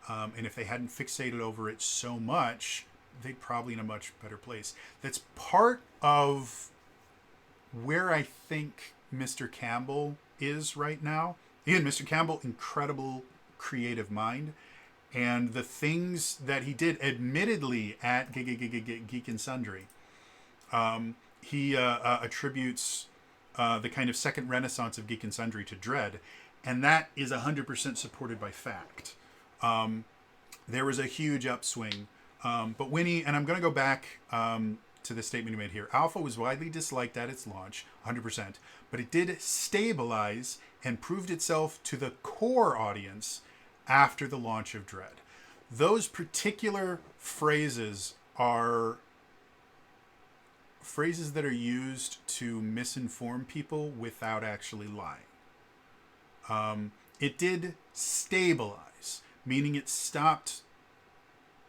And if they hadn't fixated over it so much, they'd probably in a much better place. That's part of where I think Mr. Campbell is right now. Again, Mr. Campbell, incredible creative mind. And the things that he did, admittedly, at Geek and Sundry, he attributes the kind of second renaissance of Geek and Sundry to Dread. And that is 100% supported by fact. There was a huge upswing. But Winnie, and I'm going to go back to the statement he made here. Alpha was widely disliked at its launch, 100%, but it did stabilize and proved itself to the core audience after the launch of Dread. Those particular phrases are phrases that are used to misinform people without actually lying. It did stabilize, meaning it stopped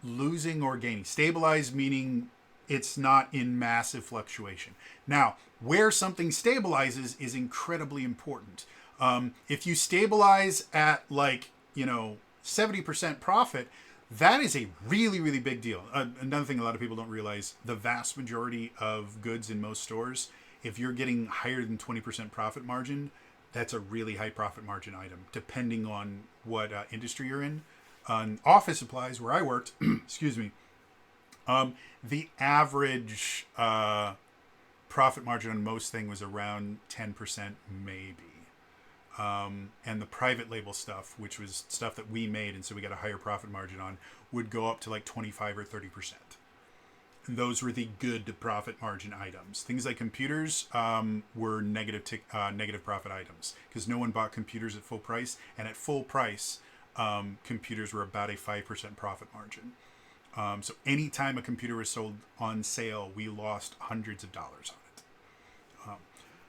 losing or gaining. Stabilize meaning it's not in massive fluctuation. Now, where something stabilizes is incredibly important. If you stabilize at 70% profit, that is a really, really big deal. Another thing a lot of people don't realize, the vast majority of goods in most stores, if you're getting higher than 20% profit margin, that's a really high profit margin item, depending on what industry you're in. On office supplies, where I worked, excuse me, the average profit margin on most thing was around 10%, maybe. And the private label stuff, which was stuff that we made, and so we got a higher profit margin on, would go up to like 25 or 30%. And those were the good profit margin items. Things like computers were negative profit items because no one bought computers at full price, and at full price, computers were about a 5% profit margin. So anytime a computer was sold on sale, we lost hundreds of dollars on it.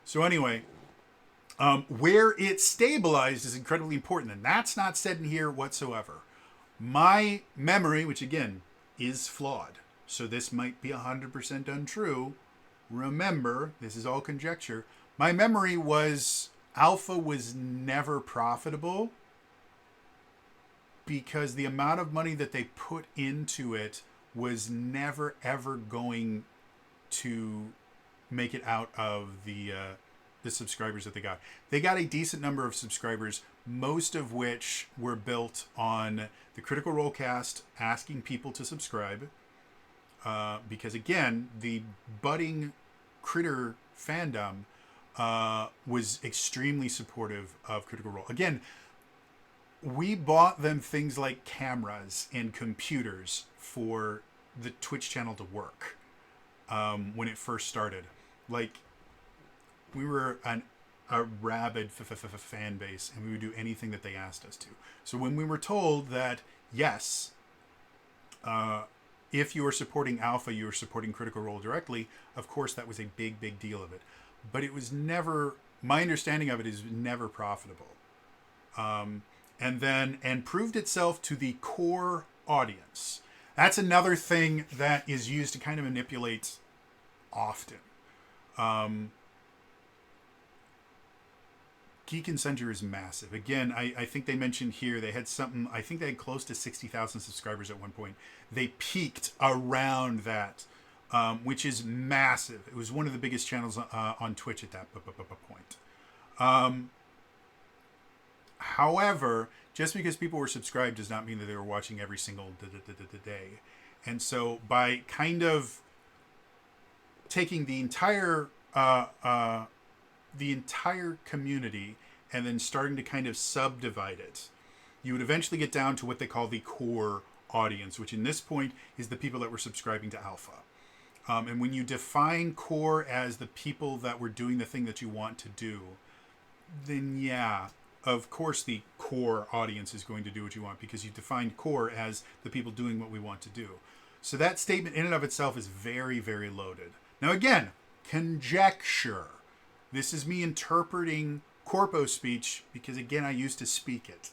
So anyway, where it stabilized is incredibly important, and that's not said in here whatsoever. My memory, which again is flawed, so this might be 100% untrue. Remember, this is all conjecture. My memory was Alpha was never profitable because the amount of money that they put into it was never ever going to make it out of the subscribers that they got. They got a decent number of subscribers, most of which were built on the Critical Role cast asking people to subscribe. Because again, the budding Critter fandom was extremely supportive of Critical Role. Again, we bought them things like cameras and computers for the Twitch channel to work when it first started. Like, we were a rabid fan base, and we would do anything that they asked us to. So when we were told that, yes, if you are supporting Alpha, you are supporting Critical Role directly, of course that was a big, big deal of it. But it was never, my understanding of it is never profitable. And proved itself to the core audience. That's another thing that is used to kind of manipulate often. Geek and Sundry is massive. Again, I think they mentioned here they had something, I think they had close to 60,000 subscribers at one point. They peaked around that, which is massive. It was one of the biggest channels on Twitch at that point. However, just because people were subscribed does not mean that they were watching every single day. And so by kind of taking the entire community and then starting to kind of subdivide it, you would eventually get down to what they call the core audience, which in this point is the people that were subscribing to Alpha. And when you define core as the people that were doing the thing that you want to do, then yeah, of course the core audience is going to do what you want, because you defined core as the people doing what we want to do. So that statement in and of itself is very, very loaded. Now again, conjecture. This is me interpreting corpo speech because, again, I used to speak it.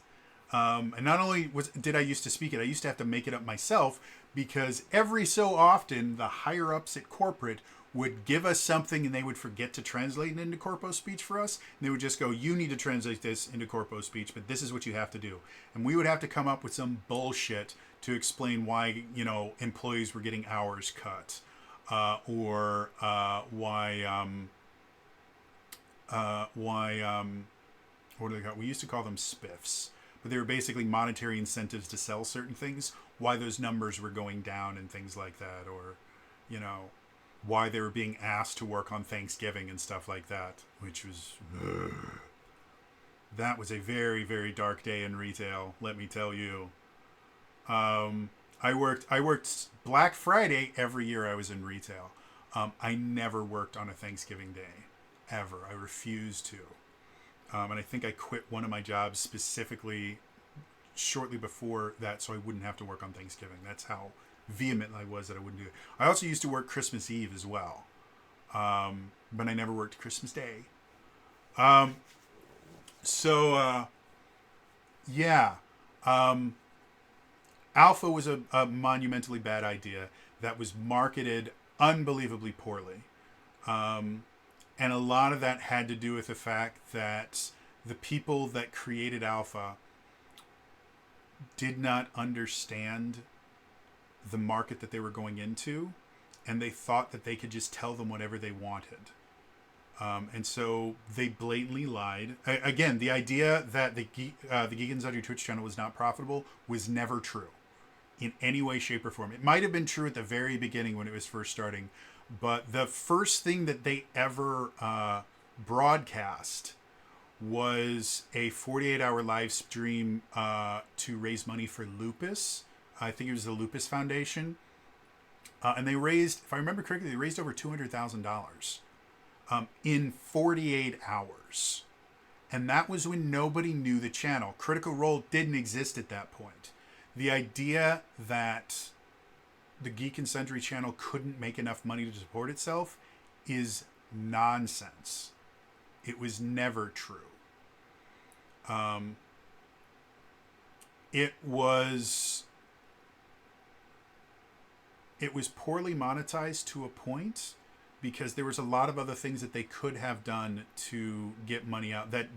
And not only did I used to speak it, I used to have to make it up myself, because every so often the higher ups at corporate would give us something and they would forget to translate it into corpo speech for us. And they would just go, you need to translate this into corpo speech, but this is what you have to do. And we would have to come up with some bullshit to explain why, employees were getting hours cut, or why what do they call? We used to call them spiffs, but they were basically monetary incentives to sell certain things, why those numbers were going down and things like that, or, why they were being asked to work on Thanksgiving and stuff like that, which was, that was a very, very dark day in retail, let me tell you. I worked Black Friday every year I was in retail. I never worked on a Thanksgiving day, ever. I refused to. And I think I quit one of my jobs specifically shortly before that so I wouldn't have to work on Thanksgiving. That's how vehement I was that I wouldn't do it. I also used to work Christmas Eve as well. But I never worked Christmas Day. Yeah. Alpha was a monumentally bad idea that was marketed unbelievably poorly. And a lot of that had to do with the fact that the people that created Alpha did not understand the market that they were going into, and they thought that they could just tell them whatever they wanted. And so they blatantly lied. Again, the idea that the Geek and Sundry Twitch channel was not profitable was never true in any way, shape, or form. It might have been true at the very beginning when it was first starting, but the first thing that they ever broadcast was a 48-hour live stream to raise money for lupus. I think it was the Lupus Foundation. And they raised, if I remember correctly, they raised over $200,000 in 48 hours. And that was when nobody knew the channel. Critical Role didn't exist at that point. The idea that the Geek and Sundry channel couldn't make enough money to support itself is nonsense. It was never true. It was poorly monetized to a point because there was a lot of other things that they could have done to get money out that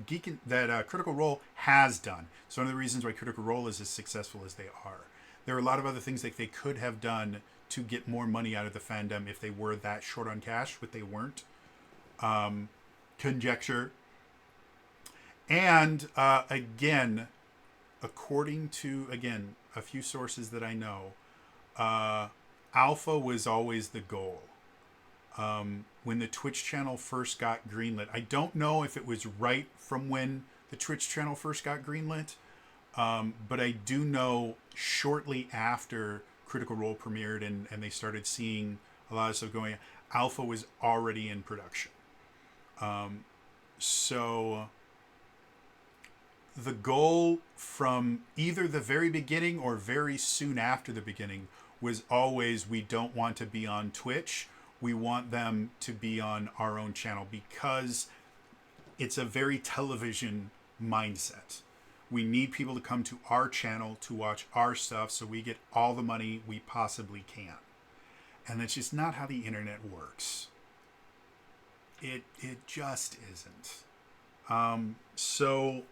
Critical Role has done. It's one of the reasons why Critical Role is as successful as they are. There are a lot of other things that they could have done to get more money out of the fandom if they were that short on cash, but they weren't. Conjecture. And again, according to, a few sources that I know, Alpha was always the goal. When the Twitch channel first got greenlit, I don't know if it was right from when the Twitch channel first got greenlit, but I do know shortly after Critical Role premiered and they started seeing a lot of stuff going, Alpha was already in production. So the goal from either the very beginning or very soon after the beginning was always, we don't want to be on Twitch. We want them to be on our own channel because it's a very television mindset. We need people to come to our channel to watch our stuff so we get all the money we possibly can. And that's just not how the internet works. It just isn't. So,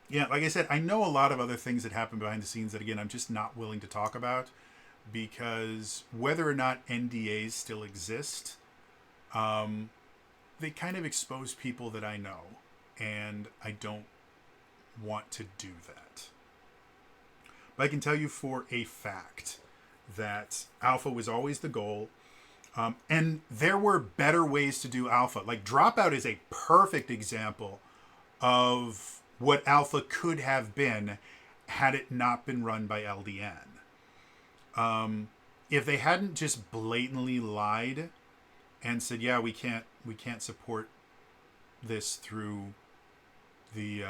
yeah, like I said, I know a lot of other things that happen behind the scenes that, again, I'm just not willing to talk about because whether or not NDAs still exist, they kind of expose people that I know, and I don't want to do that. But I can tell you for a fact that alpha was always the goal. And there were better ways to do alpha. Like Dropout is a perfect example of what alpha could have been had it not been run by LDN. If they hadn't just blatantly lied and said, "Yeah, we can't support this through the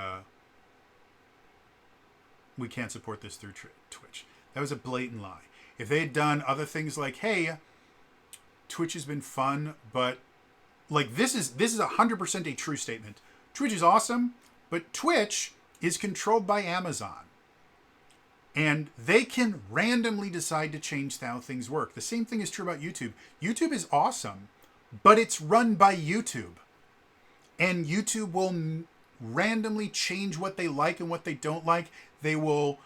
we can't support this through Twitch." That was a blatant lie. If they had done other things like, "Hey, Twitch has been fun, but like this is 100% a true statement. Twitch is awesome, but Twitch is controlled by Amazon. And they can randomly decide to change how things work." The same thing is true about YouTube. YouTube is awesome, but it's run by YouTube. And YouTube will randomly change what they like and what they don't like. They will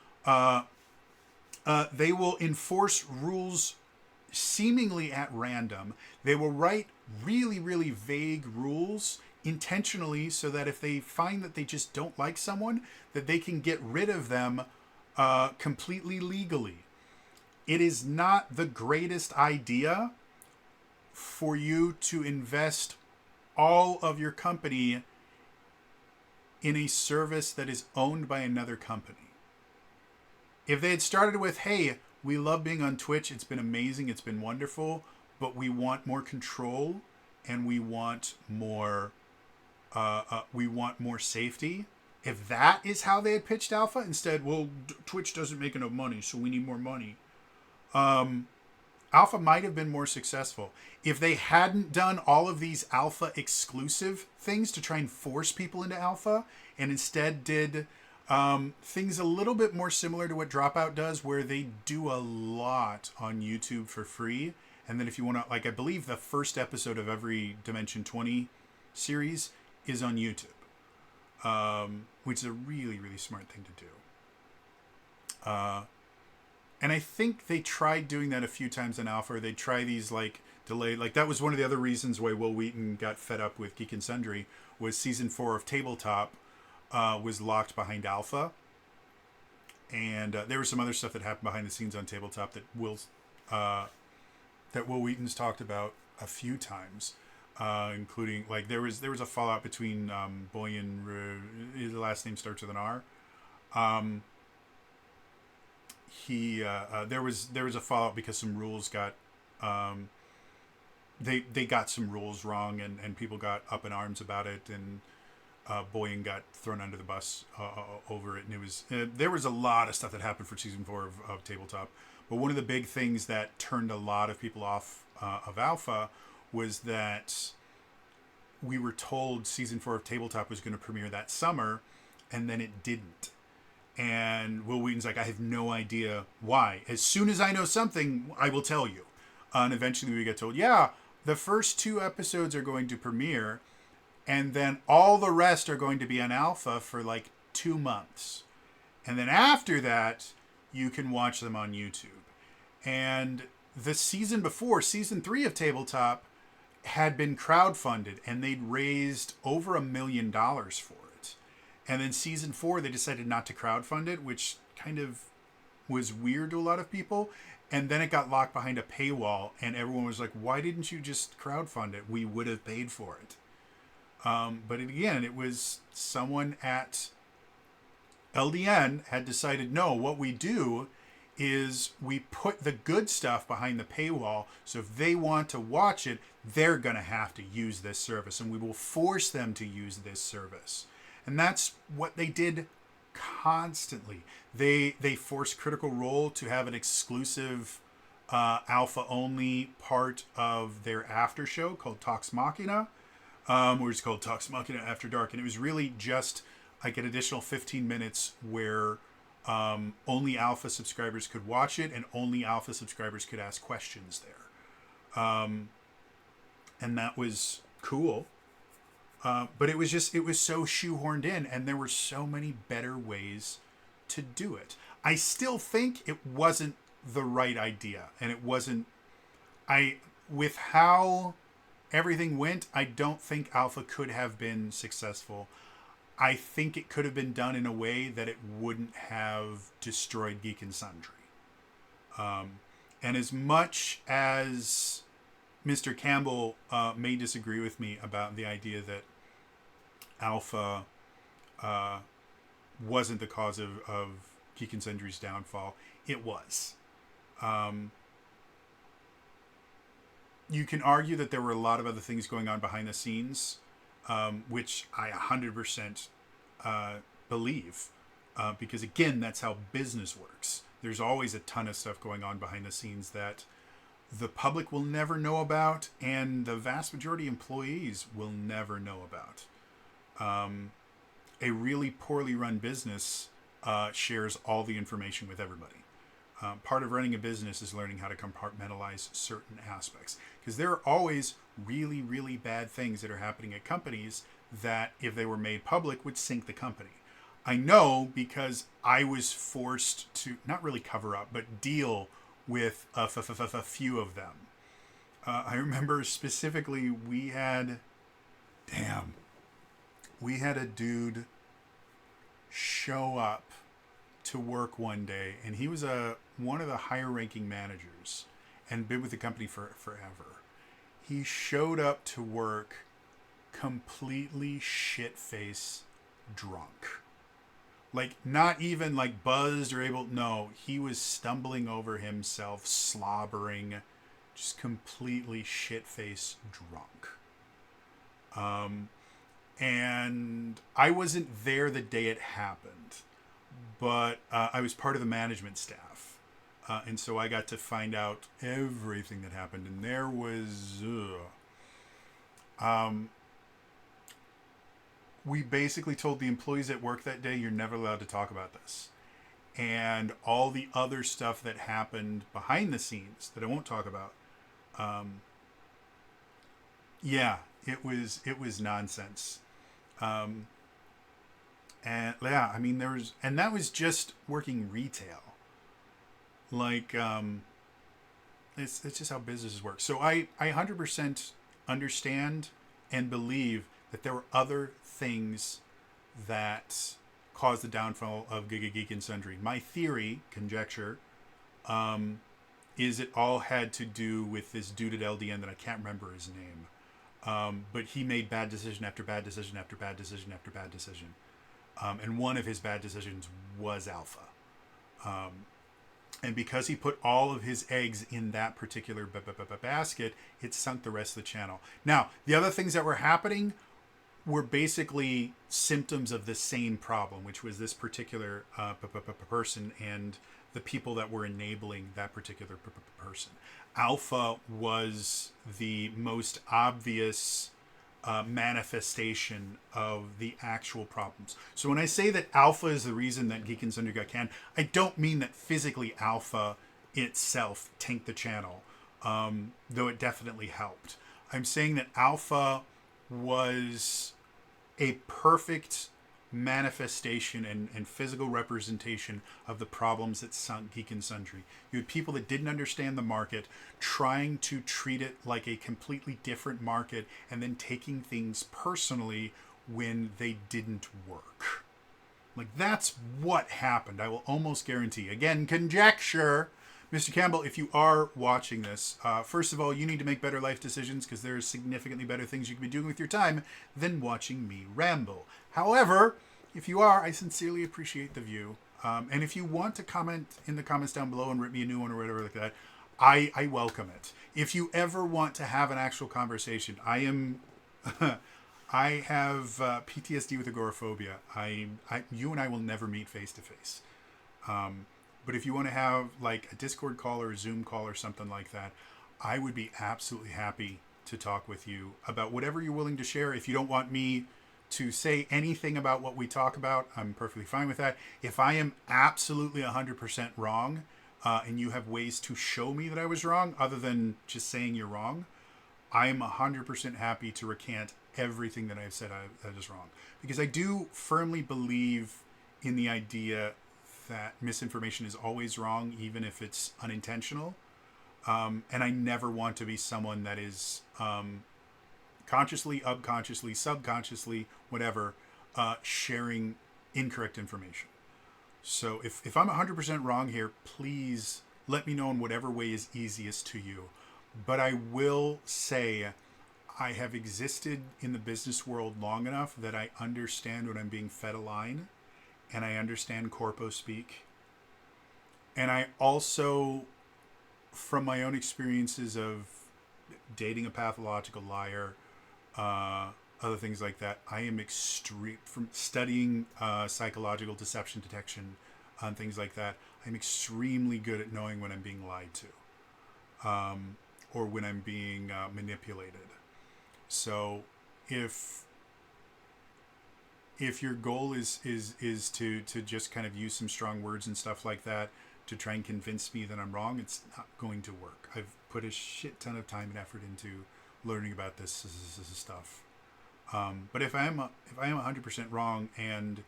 enforce rules seemingly at random. They will write really, really vague rules intentionally so that if they find that they just don't like someone, that they can get rid of them completely legally. It is not the greatest idea for you to invest all of your company in a service that is owned by another company. If they had started with, "Hey, we love being on Twitch. It's been amazing. It's been wonderful, but we want more control and we want more safety." If that is how they had pitched alpha, instead, "Well, Twitch doesn't make enough money, so we need more money." Alpha might have been more successful. If they hadn't done all of these alpha exclusive things to try and force people into alpha, and instead did things a little bit more similar to what Dropout does, where they do a lot on YouTube for free. And then if you want to, like, I believe the first episode of every Dimension 20 series is on YouTube, which is a really, really smart thing to do. And I think they tried doing that a few times in alpha. They'd try these like delayed, like that was one of the other reasons why Will Wheaton got fed up with Geek and Sundry, was season 4 of Tabletop was locked behind alpha. And there was some other stuff that happened behind the scenes on Tabletop that Will Wheaton's talked about a few times, including like there was a fallout between Boy and his last name starts with an R. There was a fallout because some rules got they got some rules wrong, and people got up in arms about it, and Boyan got thrown under the bus over it. And it was there was a lot of stuff that happened for season 4 of Tabletop. But one of the big things that turned a lot of people off of Alpha was that we were told season 4 of Tabletop was going to premiere that summer, and then it didn't. And Will Wheaton's like, "I have no idea why. As soon as I know something, I will tell you." And eventually we get told, "Yeah, the first 2 episodes are going to premiere, and then all the rest are going to be on Alpha for like 2 months. And then after that, you can watch them on YouTube." And the season before, season 3 of Tabletop, had been crowdfunded, and they'd raised over $1 million for it. And then season 4, they decided not to crowdfund it, which kind of was weird to a lot of people. And then it got locked behind a paywall, and everyone was like, "Why didn't you just crowdfund it? We would have paid for it." But again, it was someone at LDN had decided, no, what we do is we put the good stuff behind the paywall. So if they want to watch it, they're going to have to use this service, and we will force them to use this service. And that's what they did constantly. They forced Critical Role to have an exclusive alpha only part of their after show called Talks Machina, where it's called Talks Machina After Dark. And it was really just like an additional 15 minutes where only alpha subscribers could watch it, and only alpha subscribers could ask questions there. And that was cool. But it was so shoehorned in, and there were so many better ways to do it. I still think it wasn't the right idea, and it wasn't, with how everything went, I don't think Alpha could have been successful. I think it could have been done in a way that it wouldn't have destroyed Geek and Sundry. And as much as Mr. Campbell may disagree with me about the idea that Alpha wasn't the cause of Geek and Sundry's downfall, it was. You can argue that there were a lot of other things going on behind the scenes, which I 100% believe, because again, that's how business works. There's always a ton of stuff going on behind the scenes that the public will never know about, and the vast majority of employees will never know about. A really poorly run business shares all the information with everybody. Part of running a business is learning how to compartmentalize certain aspects, because there are always really, really bad things that are happening at companies that, if they were made public, would sink the company. I know because I was forced to not really cover up, but deal with a few of them. I remember specifically we had a dude show up to work one day, and he was one of the higher ranking managers and been with the company for forever. He showed up to work completely shit-faced drunk. Like, not even like buzzed or no, he was stumbling over himself, slobbering, just completely shit-faced drunk. And I wasn't there the day it happened, but I was part of the management staff. And so I got to find out everything that happened. And there was... we basically told the employees at work that day, you're never allowed to talk about this. And all the other stuff that happened behind the scenes that I won't talk about. It was nonsense. And yeah, I mean, that was just working retail. Like, it's just how businesses work. So I 100% understand and believe that there were other things that caused the downfall of Geek and Sundry. My theory, conjecture, is it all had to do with this dude at LDN that I can't remember his name. But he made bad decision after bad decision after bad decision after bad decision. And one of his bad decisions was Alpha. And because he put all of his eggs in that particular basket, it sunk the rest of the channel. Now, the other things that were happening were basically symptoms of the same problem, which was this particular person and the people that were enabling that particular person. Alpha was the most obvious manifestation of the actual problems. So when I say that Alpha is the reason that Geek and Sundry got canned, I don't mean that physically Alpha itself tanked the channel, though it definitely helped. I'm saying that Alpha was a perfect manifestation and physical representation of the problems that sunk Geek and Sundry. You had people that didn't understand the market, trying to treat it like a completely different market, and then taking things personally when they didn't work. Like, that's what happened. I will almost guarantee. Again, conjecture. Mr. Campbell, if you are watching this, first of all, you need to make better life decisions, because there are significantly better things you can be doing with your time than watching me ramble. However, if you are, I sincerely appreciate the view. And if you want to comment in the comments down below and rip me a new one or whatever like that, I welcome it. If you ever want to have an actual conversation, I have PTSD with agoraphobia. You and I will never meet face to face. But if you want to have like a Discord call or a Zoom call or something like that, I would be absolutely happy to talk with you about whatever you're willing to share. If you don't want me to say anything about what we talk about, I'm perfectly fine with that. If I am absolutely 100% wrong, and you have ways to show me that I was wrong, other than just saying you're wrong, I'm 100% happy to recant everything that I've said that is wrong. Because I do firmly believe in the idea that misinformation is always wrong, even if it's unintentional. And I never want to be someone that is consciously, unconsciously, subconsciously, whatever, sharing incorrect information. So if I'm 100% wrong here, please let me know in whatever way is easiest to you. But I will say I have existed in the business world long enough that I understand when I'm being fed a line, and I understand corpo speak. And I also, from my own experiences of dating a pathological liar, other things like that, I am extreme from studying psychological deception detection and things like that. I'm extremely good at knowing when I'm being lied to, or when I'm being manipulated. So if your goal is to just kind of use some strong words and stuff like that to try and convince me that I'm wrong, it's not going to work. I've put a shit ton of time and effort into learning about this stuff. But if I am 100% wrong, and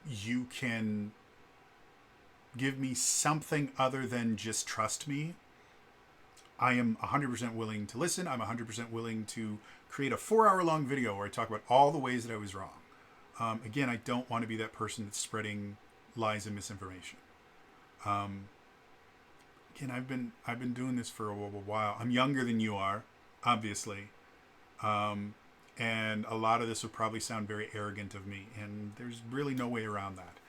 you can give me something other than just trust me, I am 100% willing to listen. I'm 100% willing to create a 4-hour-long video where I talk about all the ways that I was wrong. Again, I don't want to be that person that's spreading lies and misinformation. Again, I've been doing this for a while. I'm younger than you are, obviously. And a lot of this would probably sound very arrogant of me, and there's really no way around that.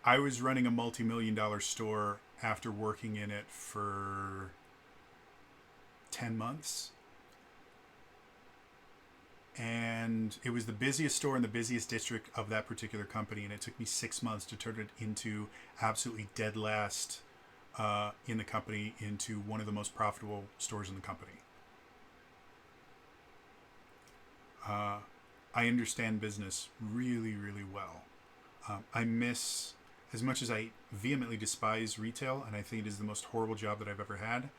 I was running a multi-million-dollar store after working in it for 10 months. And it was the busiest store in the busiest district of that particular company, and it took me 6 months to turn it into absolutely dead last in the company, into one of the most profitable stores in the company. I understand business really, really well. I miss, as much as I vehemently despise retail, and I think it is the most horrible job that I've ever had,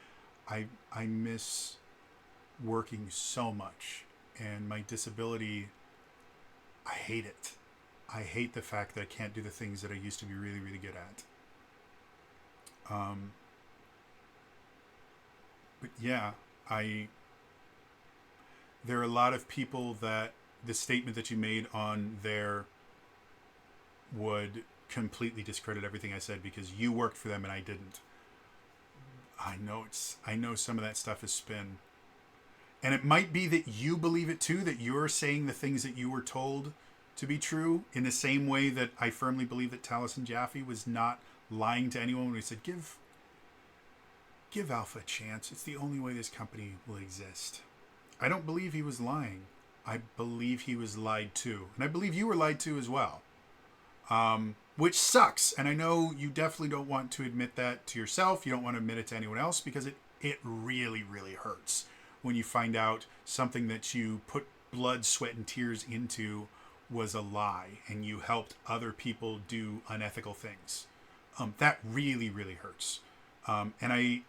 I miss working so much. And my disability, I hate it. I hate the fact that I can't do the things that I used to be really, really good at. But yeah, there are a lot of people that the statement that you made on there would completely discredit everything I said because you worked for them and I didn't. I know some of that stuff is spin. And it might be that you believe it too, that you're saying the things that you were told to be true, in the same way that I firmly believe that Taliesin Jaffe was not lying to anyone when he said, give Alpha a chance. It's the only way this company will exist. I don't believe he was lying. I believe he was lied to. And I believe you were lied to as well. Which sucks. And I know you definitely don't want to admit that to yourself. You don't want to admit it to anyone else, because it really, really hurts when you find out something that you put blood, sweat, and tears into was a lie, and you helped other people do unethical things. That really, really hurts. And I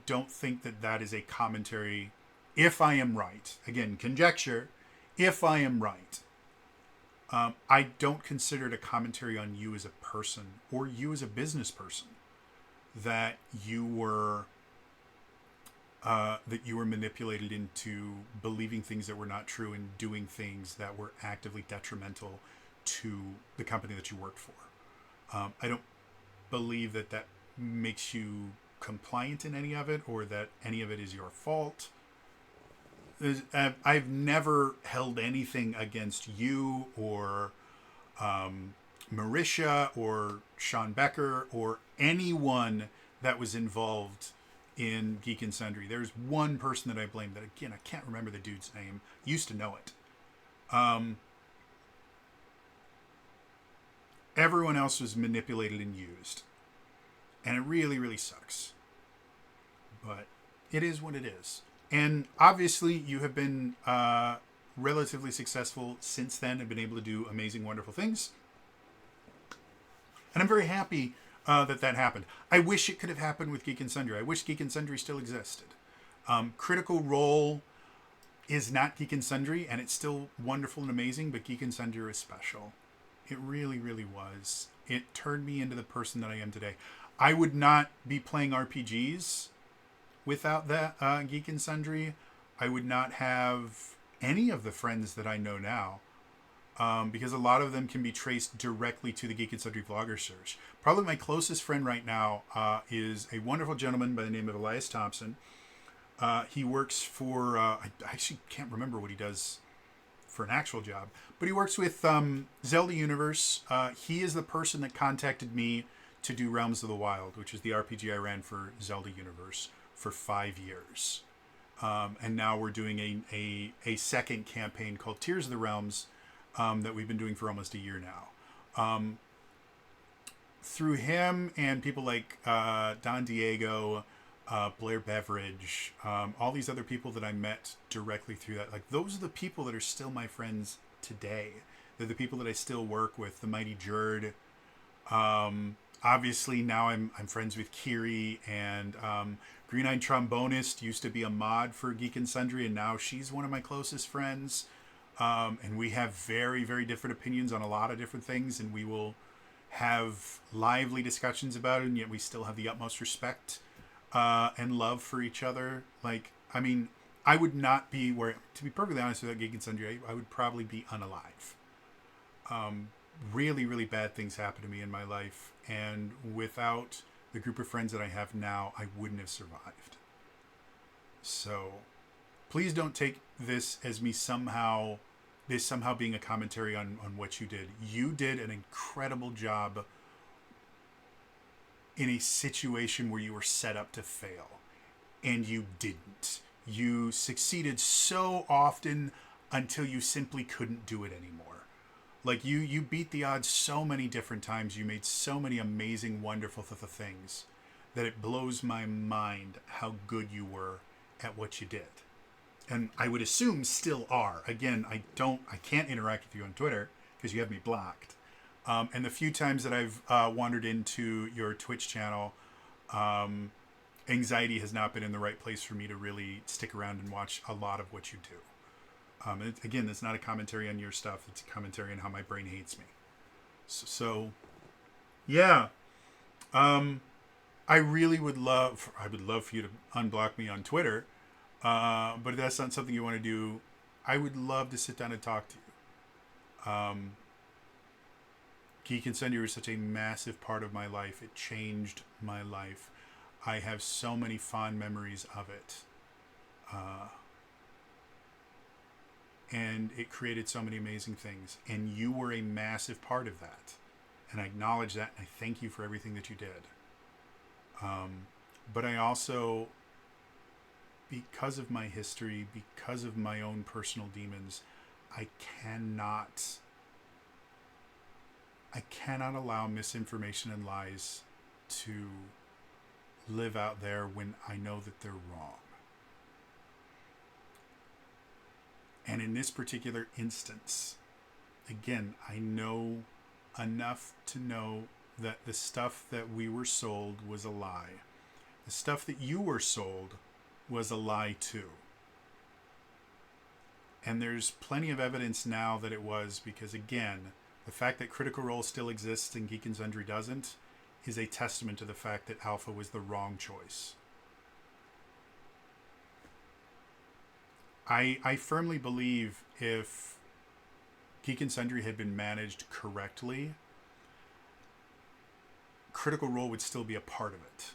don't think that is a commentary, if I am right. Again, conjecture, if I am right. I don't consider it a commentary on you as a person or you as a business person that you were manipulated into believing things that were not true and doing things that were actively detrimental to the company that you worked for. I don't believe that makes you compliant in any of it, or that any of it is your fault. I've never held anything against you or Marisha or Sean Becker or anyone that was involved in Geek and Sundry. There's one person that I blame, that again, I can't remember the dude's name. Used to know it. Everyone else was manipulated and used. And it really, really sucks. But it is what it is. And obviously you have been relatively successful since then and been able to do amazing, wonderful things. And I'm very happy that happened. I wish it could have happened with Geek and Sundry. I wish Geek and Sundry still existed. Critical Role is not Geek and Sundry, and it's still wonderful and amazing, but Geek and Sundry is special. It really, really was. It turned me into the person that I am today. I would not be playing RPGs without that Geek and Sundry. I would not have any of the friends that I know now, because a lot of them can be traced directly to the Geek and Sundry Vlogger search. Probably my closest friend right now is a wonderful gentleman by the name of Elias Thompson. He works for, I actually can't remember what he does for an actual job, but he works with Zelda Universe. He is the person that contacted me to do Realms of the Wild, which is the RPG I ran for Zelda Universe for 5 years. And now we're doing a second campaign called Tears of the Realms that we've been doing for almost a year now. Through him and people like Don Diego, Blair Beveridge, all these other people that I met directly through that, like those are the people that are still my friends today. They're the people that I still work with. The Mighty Jerd. Obviously now I'm friends with Kiri, and Green Eyed Trombonist used to be a mod for Geek and Sundry, and now she's one of my closest friends. And we have very, very different opinions on a lot of different things, and we will have lively discussions about it, and yet we still have the utmost respect and love for each other. Like, I mean, I would not be where, to be perfectly honest, without Geek and Sundry, I would probably be unalive. Really, really bad things happened to me in my life, and without the group of friends that I have now, I wouldn't have survived. So please don't take this as me somehow being a commentary on what you did. You did an incredible job in a situation where you were set up to fail, and you didn't. You succeeded so often until you simply couldn't do it anymore. Like you beat the odds so many different times. You made so many amazing, wonderful things that it blows my mind how good you were at what you did. And I would assume still are. Again, I can't interact with you on Twitter because you have me blocked. And the few times that I've wandered into your Twitch channel, anxiety has not been in the right place for me to really stick around and watch a lot of what you do. Again, it's not a commentary on your stuff. It's a commentary on how my brain hates me. So yeah. I really would love for you to unblock me on Twitter. But if that's not something you want to do, I would love to sit down and talk to you. Geek and Sundry was such a massive part of my life. It changed my life. I have so many fond memories of it. And it created so many amazing things. And you were a massive part of that. And I acknowledge that, and I thank you for everything that you did. But I also, because of my history, because of my own personal demons, I cannot allow misinformation and lies to live out there when I know that they're wrong. And in this particular instance, again, I know enough to know that the stuff that we were sold was a lie. The stuff that you were sold was a lie too. And there's plenty of evidence now that it was, because again, the fact that Critical Role still exists and Geek and Sundry doesn't is a testament to the fact that Alpha was the wrong choice. I firmly believe if Geek and Sundry had been managed correctly, Critical Role would still be a part of it.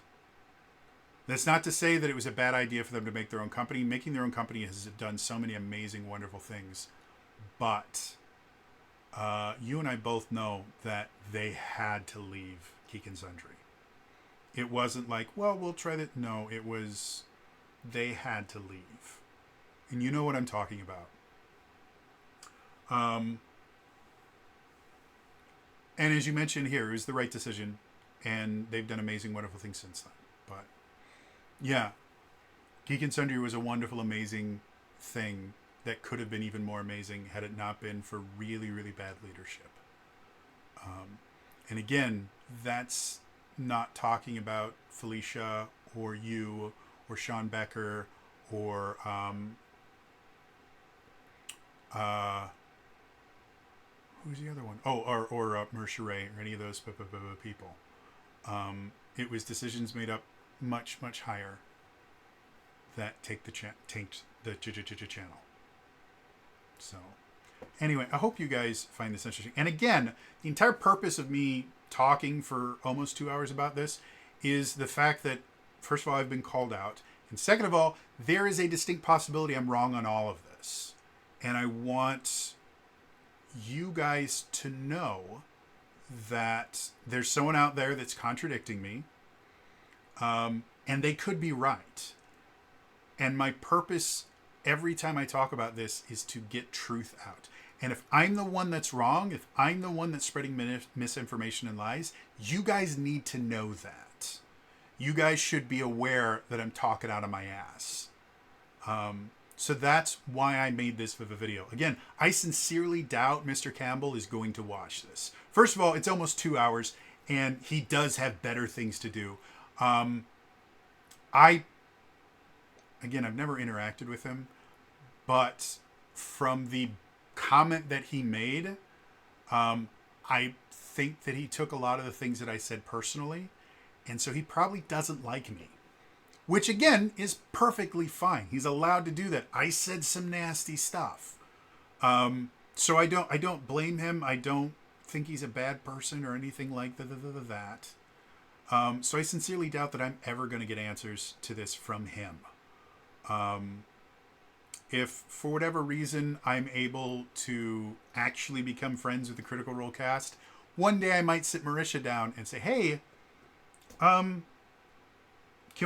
That's not to say that it was a bad idea for them to make their own company. Making their own company has done so many amazing, wonderful things. But you and I both know that they had to leave Geek and Sundry. It wasn't like, well, we'll try that. No, it was, they had to leave. And you know what I'm talking about. And as you mentioned here, it was the right decision. And they've done amazing, wonderful things since then. But yeah, Geek and Sundry was a wonderful, amazing thing that could have been even more amazing had it not been for really, really bad leadership. And again, that's not talking about Felicia or you or Sean Becker or who's the other one? Oh, or Merceray or any of those people. It was decisions made up much, much higher that taint the channel. So anyway, I hope you guys find this interesting. And again, the entire purpose of me talking for almost 2 hours about this is the fact that, first of all, I've been called out. And second of all, there is a distinct possibility I'm wrong on all of this. And I want you guys to know that there's someone out there that's contradicting me. And they could be right. And my purpose every time I talk about this is to get truth out. And if I'm the one that's wrong, if I'm the one that's spreading misinformation and lies, you guys need to know that. You guys should be aware that I'm talking out of my ass. So that's why I made this video. Again, I sincerely doubt Mr. Campbell is going to watch this. First of all, it's almost 2 hours, and he does have better things to do. I've never interacted with him, but from the comment that he made, I think that he took a lot of the things that I said personally, and so he probably doesn't like me, which again is perfectly fine. He's allowed to do that. I said some nasty stuff, so I don't blame him. I don't think he's a bad person or anything like that. So I sincerely doubt that I'm ever going to get answers to this from him. If for whatever reason I'm able to actually become friends with the Critical Role cast, one day I might sit Marisha down and say, hey, can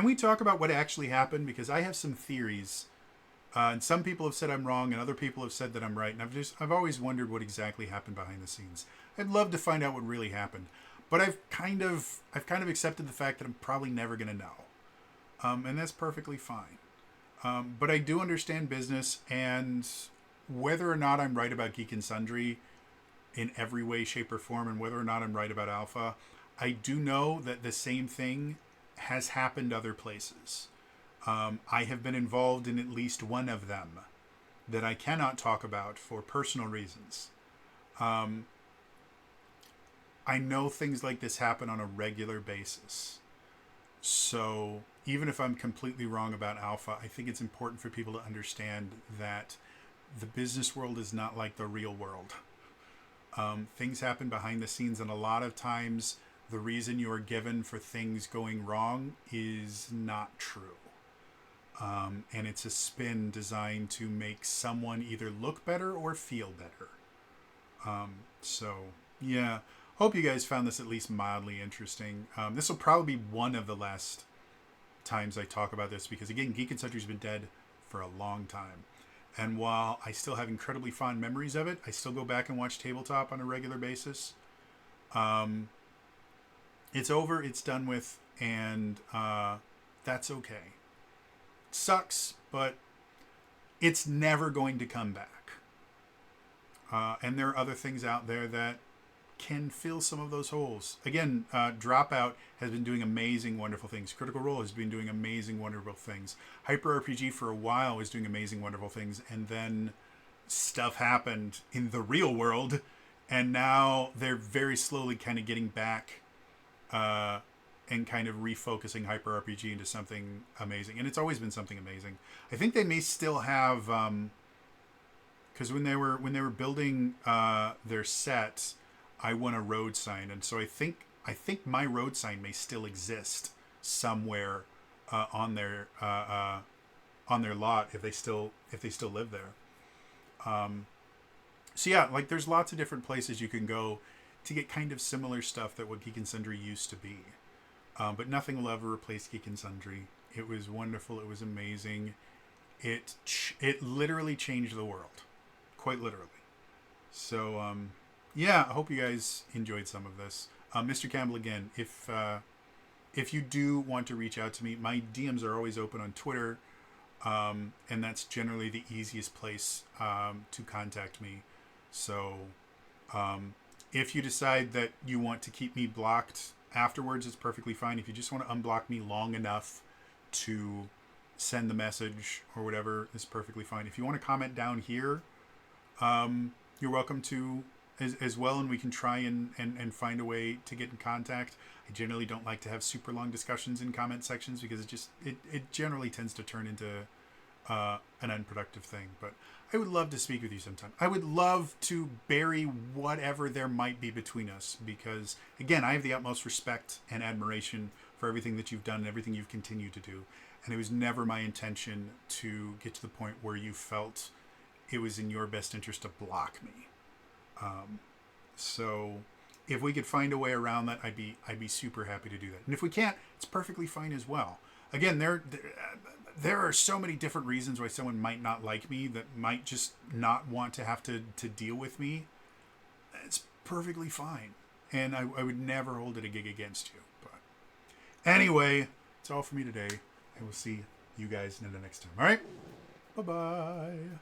we talk about what actually happened? Because I have some theories, and some people have said I'm wrong, and other people have said that I'm right. And I've always wondered what exactly happened behind the scenes. I'd love to find out what really happened, but I've kind of accepted the fact that I'm probably never going to know, and that's perfectly fine. But I do understand business, and whether or not I'm right about Geek and Sundry in every way, shape, or form, and whether or not I'm right about Alpha, I do know that the same thing has happened other places. I have been involved in at least one of them that I cannot talk about for personal reasons. I know things like this happen on a regular basis. So even if I'm completely wrong about Alpha, I think it's important for people to understand that the business world is not like the real world. Things happen behind the scenes, and a lot of times the reason you are given for things going wrong is not true. And it's a spin designed to make someone either look better or feel better. So, yeah. Hope you guys found this at least mildly interesting. This will probably be one of the last times I talk about this, because again, Geek and Sundry's been dead for a long time. And while I still have incredibly fond memories of it, I still go back and watch Tabletop on a regular basis. It's over, it's done with, and that's okay. It sucks, but it's never going to come back. And there are other things out there that can fill some of those holes. Again, Dropout has been doing amazing, wonderful things. Critical Role has been doing amazing, wonderful things. Hyper RPG for a while was doing amazing, wonderful things, and then stuff happened in the real world, and now they're very slowly kind of getting back and kind of refocusing Hyper RPG into something amazing. And it's always been something amazing. I think they may still have, because when they were building their set, I won a road sign, and so I think my road sign may still exist somewhere on their lot if they still live there. So yeah, like there's lots of different places you can go to get kind of similar stuff that what Geek and Sundry used to be, but nothing will ever replace Geek and Sundry. It was wonderful. It was amazing. It literally changed the world, quite literally. So yeah, I hope you guys enjoyed some of this. Mr. Campbell, again, if you do want to reach out to me, my DMs are always open on Twitter, and that's generally the easiest place to contact me. So if you decide that you want to keep me blocked afterwards, it's perfectly fine. If you just want to unblock me long enough to send the message or whatever, it's perfectly fine. If you want to comment down here, you're welcome to as well, and we can try and find a way to get in contact. I generally don't like to have super long discussions in comment sections because it generally tends to turn into an unproductive thing. But I would love to speak with you sometime. I would love to bury whatever there might be between us, because again, I have the utmost respect and admiration for everything that you've done and everything you've continued to do. And it was never my intention to get to the point where you felt it was in your best interest to block me. So if we could find a way around that, I'd be super happy to do that. And if we can't, it's perfectly fine as well. Again, there are so many different reasons why someone might not like me, that might just not want to have to deal with me. It's perfectly fine. And I would never hold it a gig against you. But anyway, it's all for me today. I will see you guys in the next time. All right? Bye-bye.